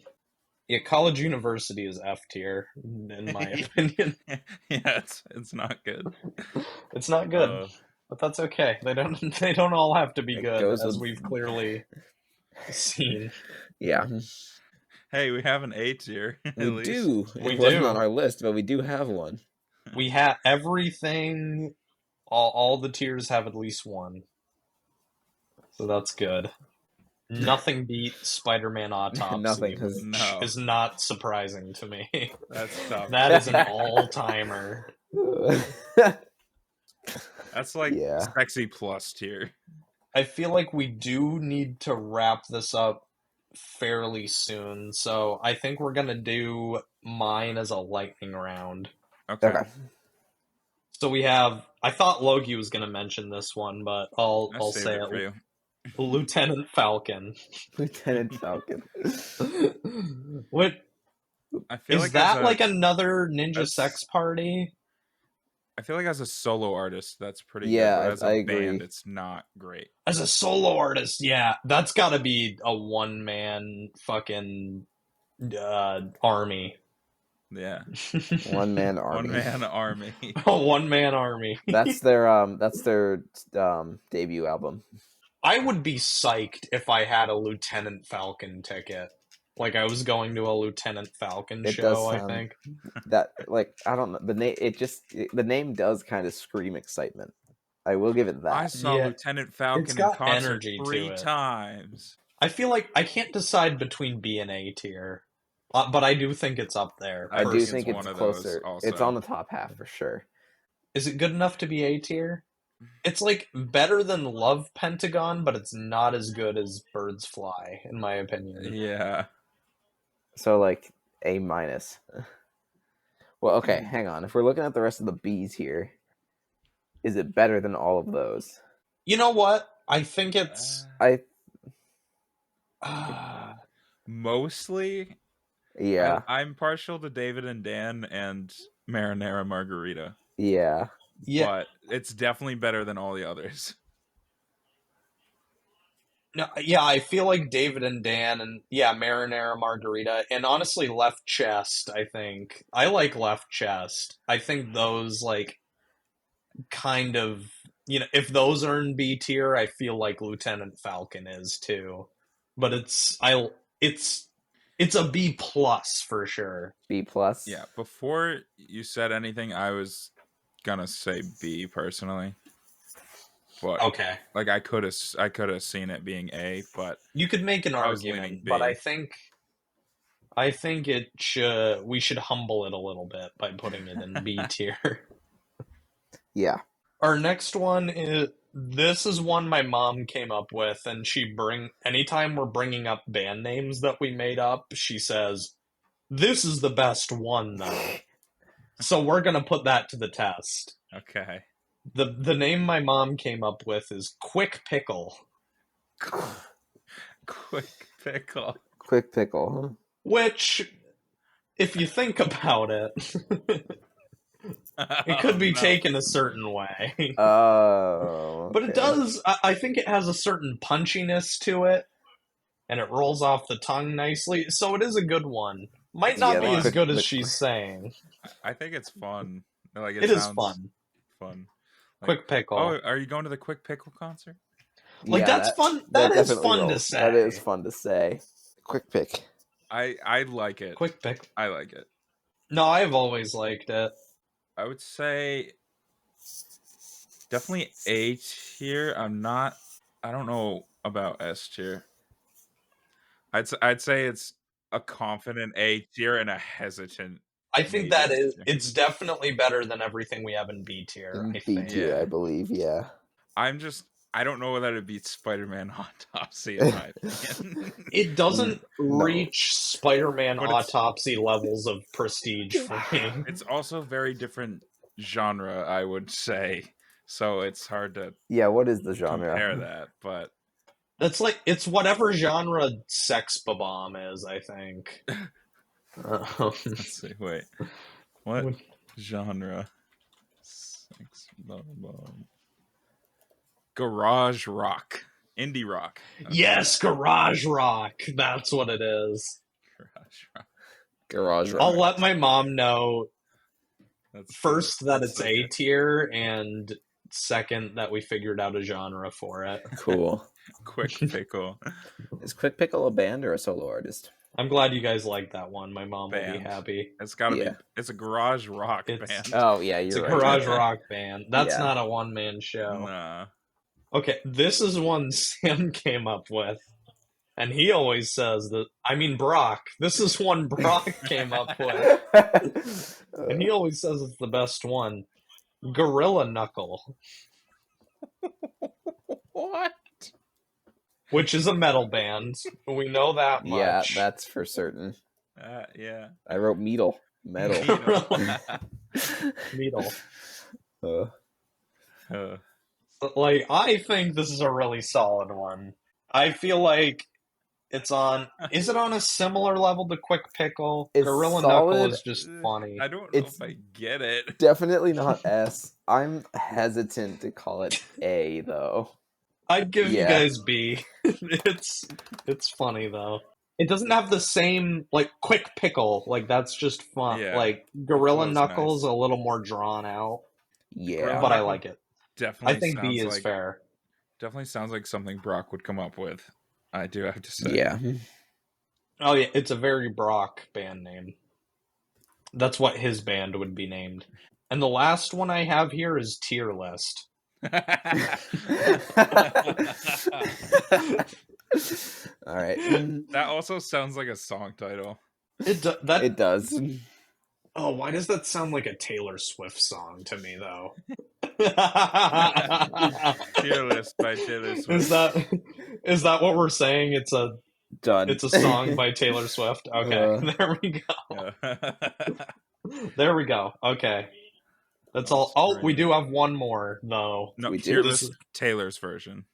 Speaker 2: Yeah, College University is F tier, in my opinion.
Speaker 1: Yeah, it's not good.
Speaker 2: It's not good, but that's okay. They don't all have to be good, as we've clearly seen.
Speaker 3: Yeah.
Speaker 1: Hey, we have an A tier.
Speaker 3: We do. It wasn't on our list, but we do have one.
Speaker 2: We have everything. All the tiers have at least one, so that's good. Nothing beat Spider-Man Autopsy.
Speaker 3: Nothing
Speaker 2: is not surprising to me.
Speaker 1: That's tough.
Speaker 2: That is an all-timer.
Speaker 1: That's like sexy plus tier.
Speaker 2: I feel like we do need to wrap this up fairly soon, so I think we're gonna do mine as a lightning round.
Speaker 1: Okay.
Speaker 2: So we have. I thought Logie was gonna mention this one, but I'll say it
Speaker 1: for you.
Speaker 2: Lieutenant Falcon.
Speaker 3: Lieutenant Falcon.
Speaker 2: What?
Speaker 1: I feel
Speaker 2: is that like another Ninja Sex Party?
Speaker 1: I feel like as a solo artist, that's pretty
Speaker 3: good.
Speaker 1: But as a
Speaker 3: agree.
Speaker 1: band, it's not great.
Speaker 2: As a solo artist, yeah, that's got to be a one-man fucking army.
Speaker 1: Yeah.
Speaker 3: One-man army.
Speaker 1: One-man army.
Speaker 2: A one-man army.
Speaker 3: That's their debut album.
Speaker 2: I would be psyched if I had a Lieutenant Falcon ticket. Like I was going to a Lieutenant Falcon show, I think.
Speaker 3: That I don't know, the name does kind of scream excitement. I will give it that.
Speaker 1: I saw Lieutenant Falcon in concert 3 times.
Speaker 2: I feel like I can't decide between B and A tier. But I do think it's up there.
Speaker 3: I do think it's closer. It's on the top half for sure.
Speaker 2: Is it good enough to be A tier? It's like better than Love Pentagon, but it's not as good as Birds Fly, in my opinion.
Speaker 1: Yeah.
Speaker 3: So like A minus. Well, okay, hang on. If we're looking at the rest of the B's here, is it better than all of those?
Speaker 2: You know what? I think it's
Speaker 1: mostly
Speaker 3: Yeah.
Speaker 1: I'm partial to David and Dan and Marinara Margarita.
Speaker 3: Yeah.
Speaker 1: But it's definitely better than all the others.
Speaker 2: No, yeah, I feel like David and Dan and Marinara Margarita and honestly Left Chest, I think. I like Left Chest. I think those like kind of, if those are in B tier, I feel like Lieutenant Falcon is too. But it's a B plus for sure.
Speaker 3: B plus.
Speaker 1: Yeah, before you said anything, I was gonna say B personally. But
Speaker 2: okay,
Speaker 1: like I could have seen it being A, but
Speaker 2: you could make an argument, but I think we should humble it a little bit by putting it in B tier.
Speaker 3: Yeah.
Speaker 2: Our next one this is one my mom came up with, and anytime we're bringing up band names that we made up, she says, "This is the best one, though." So we're gonna put that to the test.
Speaker 1: Okay.
Speaker 2: The name my mom came up with is Quick Pickle.
Speaker 1: Quick Pickle.
Speaker 3: Quick Pickle.
Speaker 2: Which, if you think about it, it could be taken a certain way.
Speaker 3: Oh.
Speaker 2: But it does, I think it has a certain punchiness to it, and it rolls off the tongue nicely, so it is a good one. Might not be as good as she's saying.
Speaker 1: I think it's fun. Like
Speaker 2: it is fun.
Speaker 1: Fun.
Speaker 2: Quick Pickle.
Speaker 1: Oh, are you going to the Quick Pickle concert?
Speaker 2: Like, that's fun. That is fun to say.
Speaker 3: That is fun to say. Quick Pick.
Speaker 1: I like it.
Speaker 2: Quick Pick.
Speaker 1: I like it.
Speaker 2: No, I've always liked it.
Speaker 1: I would say definitely A tier. I don't know about S tier. I'd say it's a confident A tier and a hesitant.
Speaker 2: I think it's definitely better than everything we have in B tier.
Speaker 3: B tier, I believe, yeah.
Speaker 1: I don't know whether it beats Spider-Man Autopsy in my opinion.
Speaker 2: It doesn't reach Spider-Man Autopsy levels of prestige for me.
Speaker 1: It's also very different genre, I would say. So it's hard to
Speaker 3: what is the genre?
Speaker 1: Compare that, but
Speaker 2: it's whatever genre Sex Bomb is, I think.
Speaker 1: Let's see, wait. What genre? Sex Bomb. Garage rock. Indie rock.
Speaker 2: Okay. Yes, garage rock. That's what it is.
Speaker 3: Garage rock.
Speaker 2: I'll let my mom know first that it's A tier, and second that we figured out a genre for it.
Speaker 3: Cool.
Speaker 1: Quick Pickle.
Speaker 3: Is Quick Pickle a band or a solo artist?
Speaker 2: I'm glad you guys like that one. My mom will be happy.
Speaker 1: It's gotta be. It's a garage rock band.
Speaker 3: Oh yeah,
Speaker 2: it's a garage rock band. That's not a one-man show.
Speaker 1: Nah.
Speaker 2: Okay, this is one Sam came up with, and he always says that. I mean, Brock. This is one Brock came up with, and he always says it's the best one. Gorilla Knuckle.
Speaker 3: What?
Speaker 2: Which is a metal band. We know that much.
Speaker 3: Yeah, that's for certain.
Speaker 1: Yeah.
Speaker 3: I wrote metal. Metal.
Speaker 2: Metal. Like, I think this is a really solid one. I feel like it's on... Is it on a similar level to Quick Pickle? Gorilla Knuckle is just funny.
Speaker 1: I don't know if I get it.
Speaker 3: Definitely not S. I'm hesitant to call it A, though.
Speaker 2: I'd give you guys B. It's funny, though. It doesn't have the same, like, Quick Pickle. Like, that's just fun. Yeah. Like, Gorilla Knuckle's a little more drawn out.
Speaker 3: Yeah.
Speaker 2: But I like it.
Speaker 1: Definitely.
Speaker 2: I think B is fair.
Speaker 1: Definitely sounds like something Brock would come up with. I do have to say.
Speaker 3: Yeah.
Speaker 2: Oh, yeah. It's a very Brock band name. That's what his band would be named. And the last one I have here is Tier List.
Speaker 3: All right.
Speaker 1: That also sounds like a song title.
Speaker 2: It
Speaker 3: does.
Speaker 2: Oh, why does that sound like a Taylor Swift song to me, though?
Speaker 1: Tier List by Taylor Swift.
Speaker 2: Is that what we're saying? It's a song by Taylor Swift. Okay, there we go. There we go. Okay, that's all. Oh, we do have one more though.
Speaker 1: No, Tier List Taylor's version.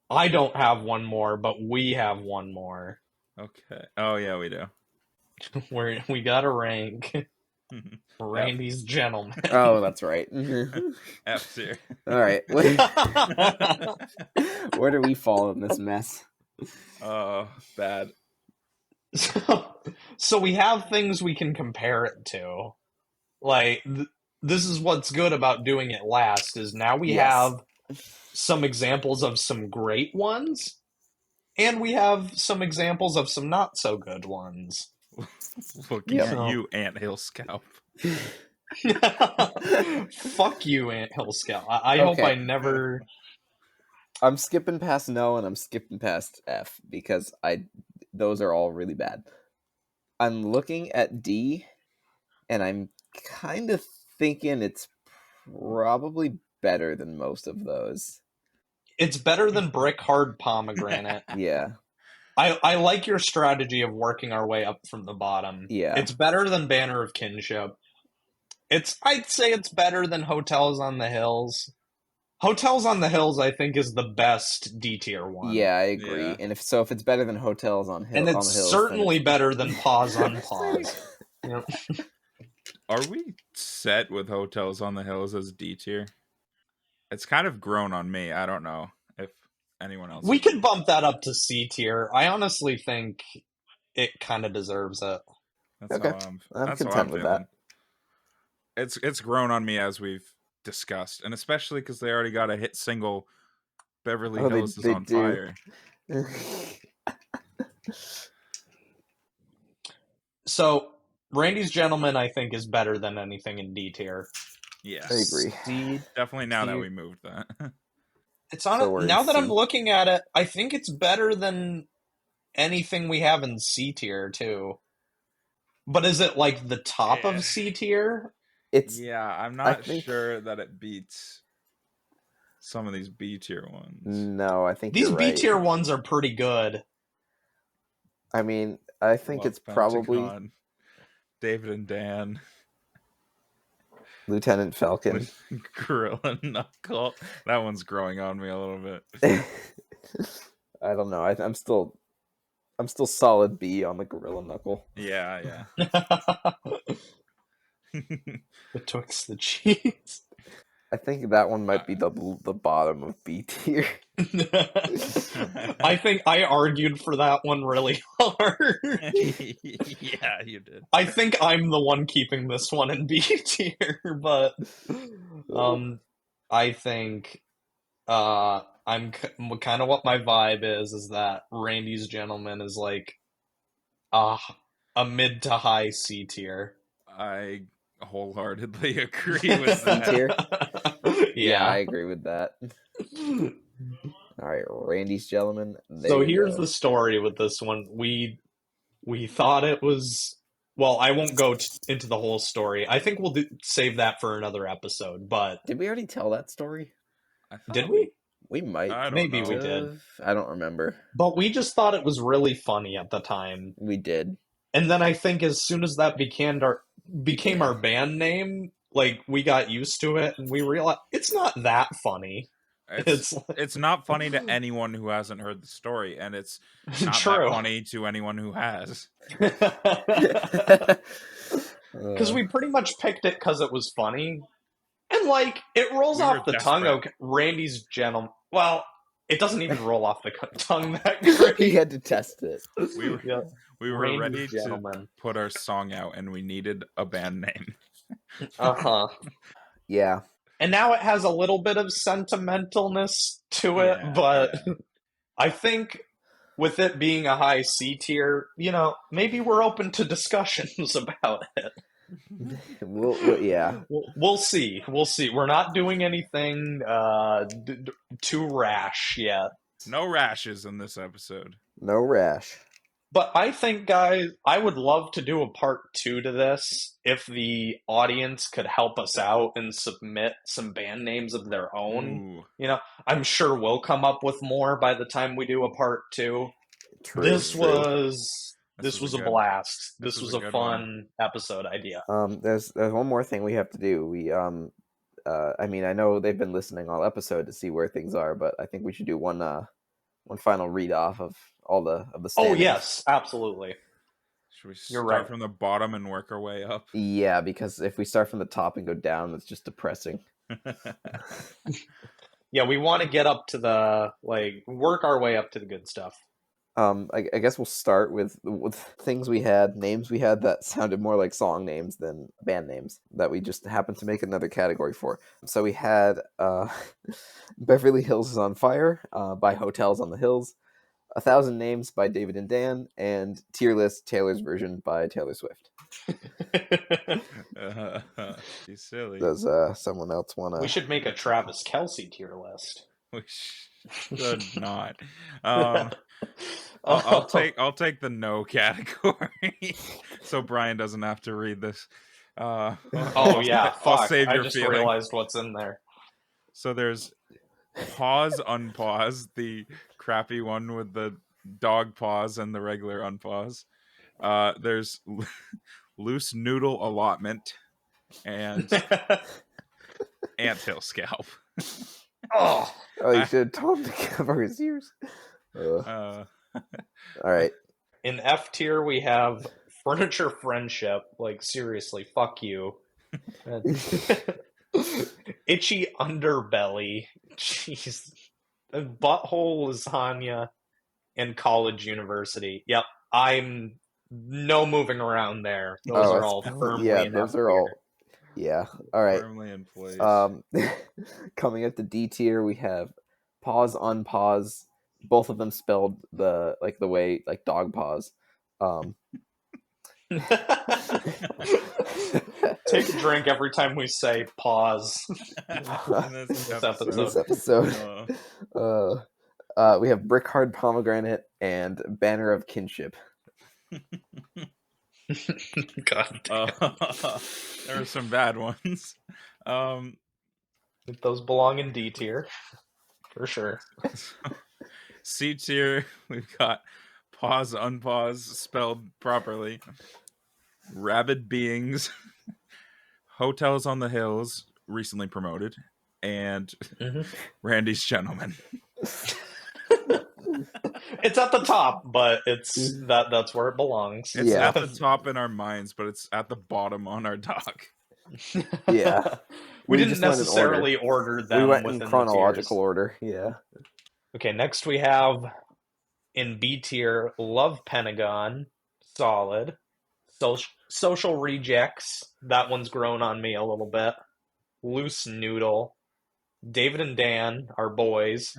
Speaker 2: I don't have one more, but we have one more.
Speaker 1: Okay. Oh yeah, we do.
Speaker 2: We got to rank Randy's Gentleman.
Speaker 3: Oh, that's right.
Speaker 1: F tier.
Speaker 3: All right. Where do we fall in this mess?
Speaker 1: Bad.
Speaker 2: So we have things we can compare it to. Like, this is what's good about doing it last, is now we have some examples of some great ones, and we have some examples of some not so good ones.
Speaker 1: Looking at you, Anthill Scalp.
Speaker 2: Fuck you, Anthill Scalp. I hope I never...
Speaker 3: I'm skipping past no, and I'm skipping past F, because those are all really bad. I'm looking at D, and I'm kind of thinking it's probably better than most of those.
Speaker 2: It's better than Brick Hard Pomegranate.
Speaker 3: Yeah.
Speaker 2: I like your strategy of working our way up from the bottom.
Speaker 3: Yeah.
Speaker 2: It's better than Banner of Kinship. I'd say it's better than Hotels on the Hills. Hotels on the Hills, I think, is the best D tier one.
Speaker 3: Yeah, I agree. Yeah. And if it's better than Hotels on Hills,
Speaker 2: and it's certainly better than Pause on Pause. Yep.
Speaker 1: Are we set with Hotels on the Hills as D tier? It's kind of grown on me. I don't know if anyone else.
Speaker 2: We could bump that up to C tier. I honestly think it kind of deserves it.
Speaker 1: That's okay. I'm
Speaker 3: content with that.
Speaker 1: It's grown on me as we've discussed, and especially because they already got a hit single, Beverly Hills is on fire.
Speaker 2: So Randy's Gentleman, I think, is better than anything in D tier.
Speaker 1: Yes,
Speaker 3: I agree.
Speaker 1: Definitely now that we moved that.
Speaker 2: It's on now that I'm looking at it, I think it's better than anything we have in C tier too. But is it like the top of C tier?
Speaker 1: I'm not sure that it beats some of these B tier ones.
Speaker 3: No, I think
Speaker 2: these
Speaker 3: B
Speaker 2: tier ones are pretty good.
Speaker 3: I mean, I think it's probably
Speaker 1: David and Dan,
Speaker 3: Lieutenant Falcon,
Speaker 1: Gorilla Knuckle. That one's growing on me a little bit.
Speaker 3: I don't know. I'm still solid B on the Gorilla Knuckle.
Speaker 1: Yeah.
Speaker 2: Betwixt the cheese.
Speaker 3: I think that one might be the bottom of B tier.
Speaker 2: I think I argued for that one really hard.
Speaker 1: Yeah, you did.
Speaker 2: I think I'm the one keeping this one in B tier, but I think I'm kind of what my vibe is that Randy's Gentleman is like a mid to high C tier.
Speaker 1: I wholeheartedly agree with that.
Speaker 3: C-tier? Yeah, I agree with that. All right, Randy's Gentleman.
Speaker 2: So here's the story with this one. We thought it was... Well, I won't go into the whole story. I think we'll save that for another episode, but...
Speaker 3: Did we already tell that story?
Speaker 2: Did we?
Speaker 3: We might.
Speaker 2: Maybe we did.
Speaker 3: I don't remember.
Speaker 2: But we just thought it was really funny at the time.
Speaker 3: We did.
Speaker 2: And then I think as soon as that became our band name, like, we got used to it, and we realized it's not that funny.
Speaker 1: It's not funny to anyone who hasn't heard the story, and it's not that funny to anyone who has.
Speaker 2: Because we pretty much picked it because it was funny. And, like, it rolls off the tongue. Okay, Randy's Gentleman. Well, it doesn't even roll off the tongue that great.
Speaker 3: He had to test it.
Speaker 1: We were ready to put our song out, and we needed a band name.
Speaker 3: Yeah.
Speaker 2: And now it has a little bit of sentimentalness to it, but I think with it being a high C tier, maybe we're open to discussions about it. We'll see. We're not doing anything too rash yet.
Speaker 1: No rashes in this episode.
Speaker 3: No rash.
Speaker 2: But I think, guys, I would love to do a part 2 to this if the audience could help us out and submit some band names of their own.
Speaker 1: Ooh.
Speaker 2: I'm sure we'll come up with more by the time we do a part 2. This was a blast. This was a fun episode idea.
Speaker 3: There's one more thing we have to do. We I know they've been listening all episode to see where things are, but I think we should do one final read off of all the standings.
Speaker 2: Oh yes, absolutely.
Speaker 1: Should we
Speaker 2: You're
Speaker 1: start
Speaker 2: right.
Speaker 1: from the bottom and work our way up?
Speaker 3: Yeah, because if we start from the top and go down, it's just depressing.
Speaker 2: Yeah, we want to get up to the, work our way up to the good stuff.
Speaker 3: I guess we'll start with things we had, names we had that sounded more like song names than band names that we just happened to make another category for. So we had Beverly Hills is on Fire by Hotels on the Hills, 1,000 Names by David and Dan, and Tier List Taylor's Version by Taylor Swift.
Speaker 1: He's silly.
Speaker 3: Does someone else want to?
Speaker 2: We should make a Travis Kelce tier list.
Speaker 1: We should not. I'll take the no category, so Brian doesn't have to read this.
Speaker 2: Oh yeah,
Speaker 1: I'll save your
Speaker 2: I just
Speaker 1: feeling.
Speaker 2: realized what's in there.
Speaker 1: So there's pause, unpause, the crappy one with the dog pause and the regular unpause. There's loose noodle allotment and Anthill scalp.
Speaker 2: Oh,
Speaker 3: you should have told him to cover his ears. All right.
Speaker 2: In F tier, we have Furniture Friendship. Like, seriously, fuck you. Itchy Underbelly. Jeez. Butthole Lasagna and College University. Yep. I'm no moving around there. Those are all firmly in
Speaker 3: those
Speaker 2: F
Speaker 3: are
Speaker 2: tier.
Speaker 3: all. Yeah. All right.
Speaker 1: Firmly in place.
Speaker 3: Coming at the D tier, we have pause, unpause. Both of them spelled the way dog pause.
Speaker 2: Take a drink every time we say pause.
Speaker 1: This
Speaker 3: episode. We have Brick Hard Pomegranate and Banner of Kinship.
Speaker 2: God damn.
Speaker 1: There are some bad ones.
Speaker 2: Those belong in D tier. For sure.
Speaker 1: C tier, we've got pause, unpause, spelled properly. Rabid Beings, Hotels on the Hills, recently promoted, and Randy's Gentleman.
Speaker 2: It's at the top, but that's where it belongs.
Speaker 1: It's at the top in our minds, but it's at the bottom on our doc.
Speaker 3: Yeah.
Speaker 2: We didn't necessarily order them.
Speaker 3: We went in chronological order. Yeah.
Speaker 2: Okay, next we have in B tier, Love Pentagon, solid. Social Rejects, that one's grown on me a little bit. Loose Noodle, David and Dan, our boys.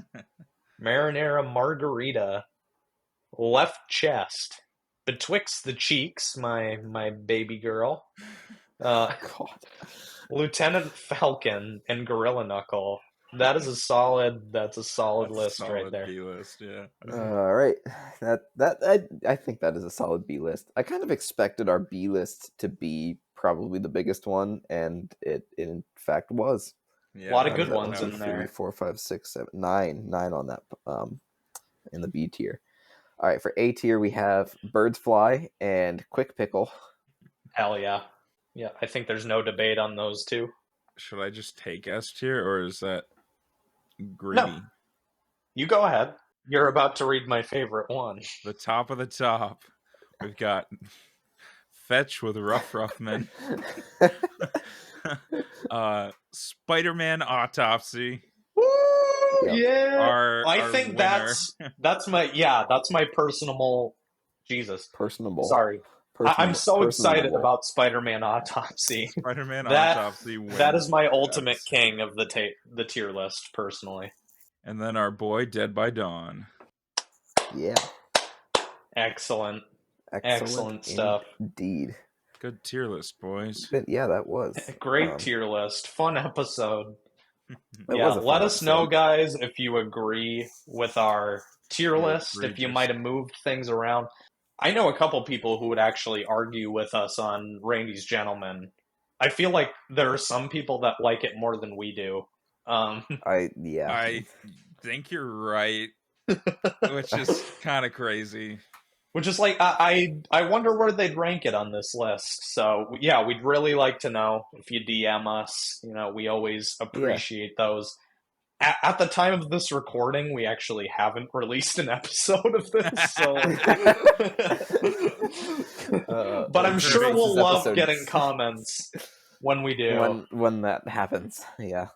Speaker 2: Marinara Margarita, Left Chest, Betwixt the Cheeks, my baby girl. Lieutenant Falcon and Gorilla Knuckle. That's a solid list right there.
Speaker 1: B-list, yeah.
Speaker 3: All right, I think that is a solid B list. I kind of expected our B list to be probably the biggest one, and it in fact was.
Speaker 2: Yeah, a lot of good ones in there.
Speaker 3: 3, 4, 5, 6, 7, 9 on that in the B tier. All right, for A tier we have Birds Fly and Quick Pickle.
Speaker 2: Hell yeah. Yeah, I think there's no debate on those two.
Speaker 1: Should I just take S tier, or is that greedy?
Speaker 2: No. You go ahead. You're about to read my favorite one.
Speaker 1: The top of the top. We've got Fetch with Rough Men. Spider-Man Autopsy.
Speaker 2: Woo!
Speaker 3: Yep.
Speaker 2: Yeah. I think
Speaker 1: winner.
Speaker 2: that's my personable Jesus.
Speaker 3: Personable.
Speaker 2: Sorry. I'm so excited about Spider-Man Autopsy.
Speaker 1: Spider-Man Autopsy wins.
Speaker 2: That is my ultimate king of the tier list, personally.
Speaker 1: And then our boy Dead by Dawn.
Speaker 3: Yeah.
Speaker 2: Excellent stuff.
Speaker 3: Indeed.
Speaker 1: Good tier list, boys.
Speaker 3: Yeah, that was.
Speaker 2: Great tier list. Fun episode.
Speaker 3: Yeah,
Speaker 2: let us know, guys, if you agree with our tier list, if you might have moved things around. I know a couple people who would actually argue with us on Randy's Gentleman. I feel like there are some people that like it more than we do.
Speaker 1: I think you're right, which is kind of crazy.
Speaker 2: Which is like, I wonder where they'd rank it on this list. So, yeah, we'd really like to know if you DM us. You know, we always appreciate those. At the time of this recording, we actually haven't released an episode of this, so. But I'm sure we'll love getting comments when we do.
Speaker 3: When that happens, yeah.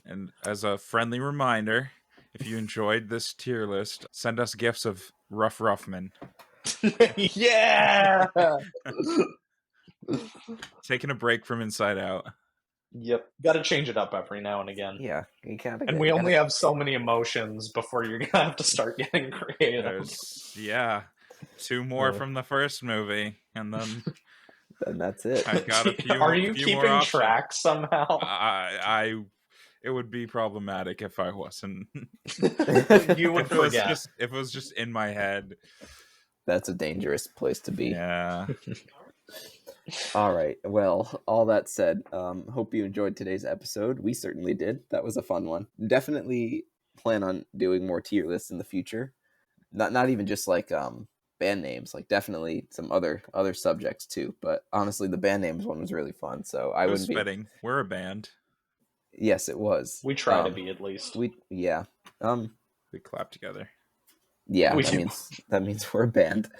Speaker 1: And as a friendly reminder, if you enjoyed this tier list, send us gifts of Rough Ruffman.
Speaker 2: Yeah!
Speaker 1: Taking a break from Inside Out.
Speaker 2: Yep. Got to change it up every now and again.
Speaker 3: Yeah, you can't.
Speaker 2: And we only have so many emotions before you're going to have to start getting creative.
Speaker 1: Yeah. 2 more from the first movie, and then
Speaker 3: that's it.
Speaker 1: I got a few.
Speaker 2: Are you keeping track somehow?
Speaker 1: It would be problematic if I wasn't.
Speaker 2: You would forget.
Speaker 1: If it was just in my head.
Speaker 3: That's a dangerous place to be.
Speaker 1: Yeah.
Speaker 3: All right. Well, all that said, hope you enjoyed today's episode. We certainly did. That was a fun one. Definitely plan on doing more tier lists in the future. Not even just like band names, like definitely some other subjects too. But honestly, the band names one was really fun. So I wouldn't be.
Speaker 1: Fitting. We're a band.
Speaker 3: Yes, it was.
Speaker 2: We try to be, at least.
Speaker 3: We clap
Speaker 1: together.
Speaker 3: Yeah, that means we're a band.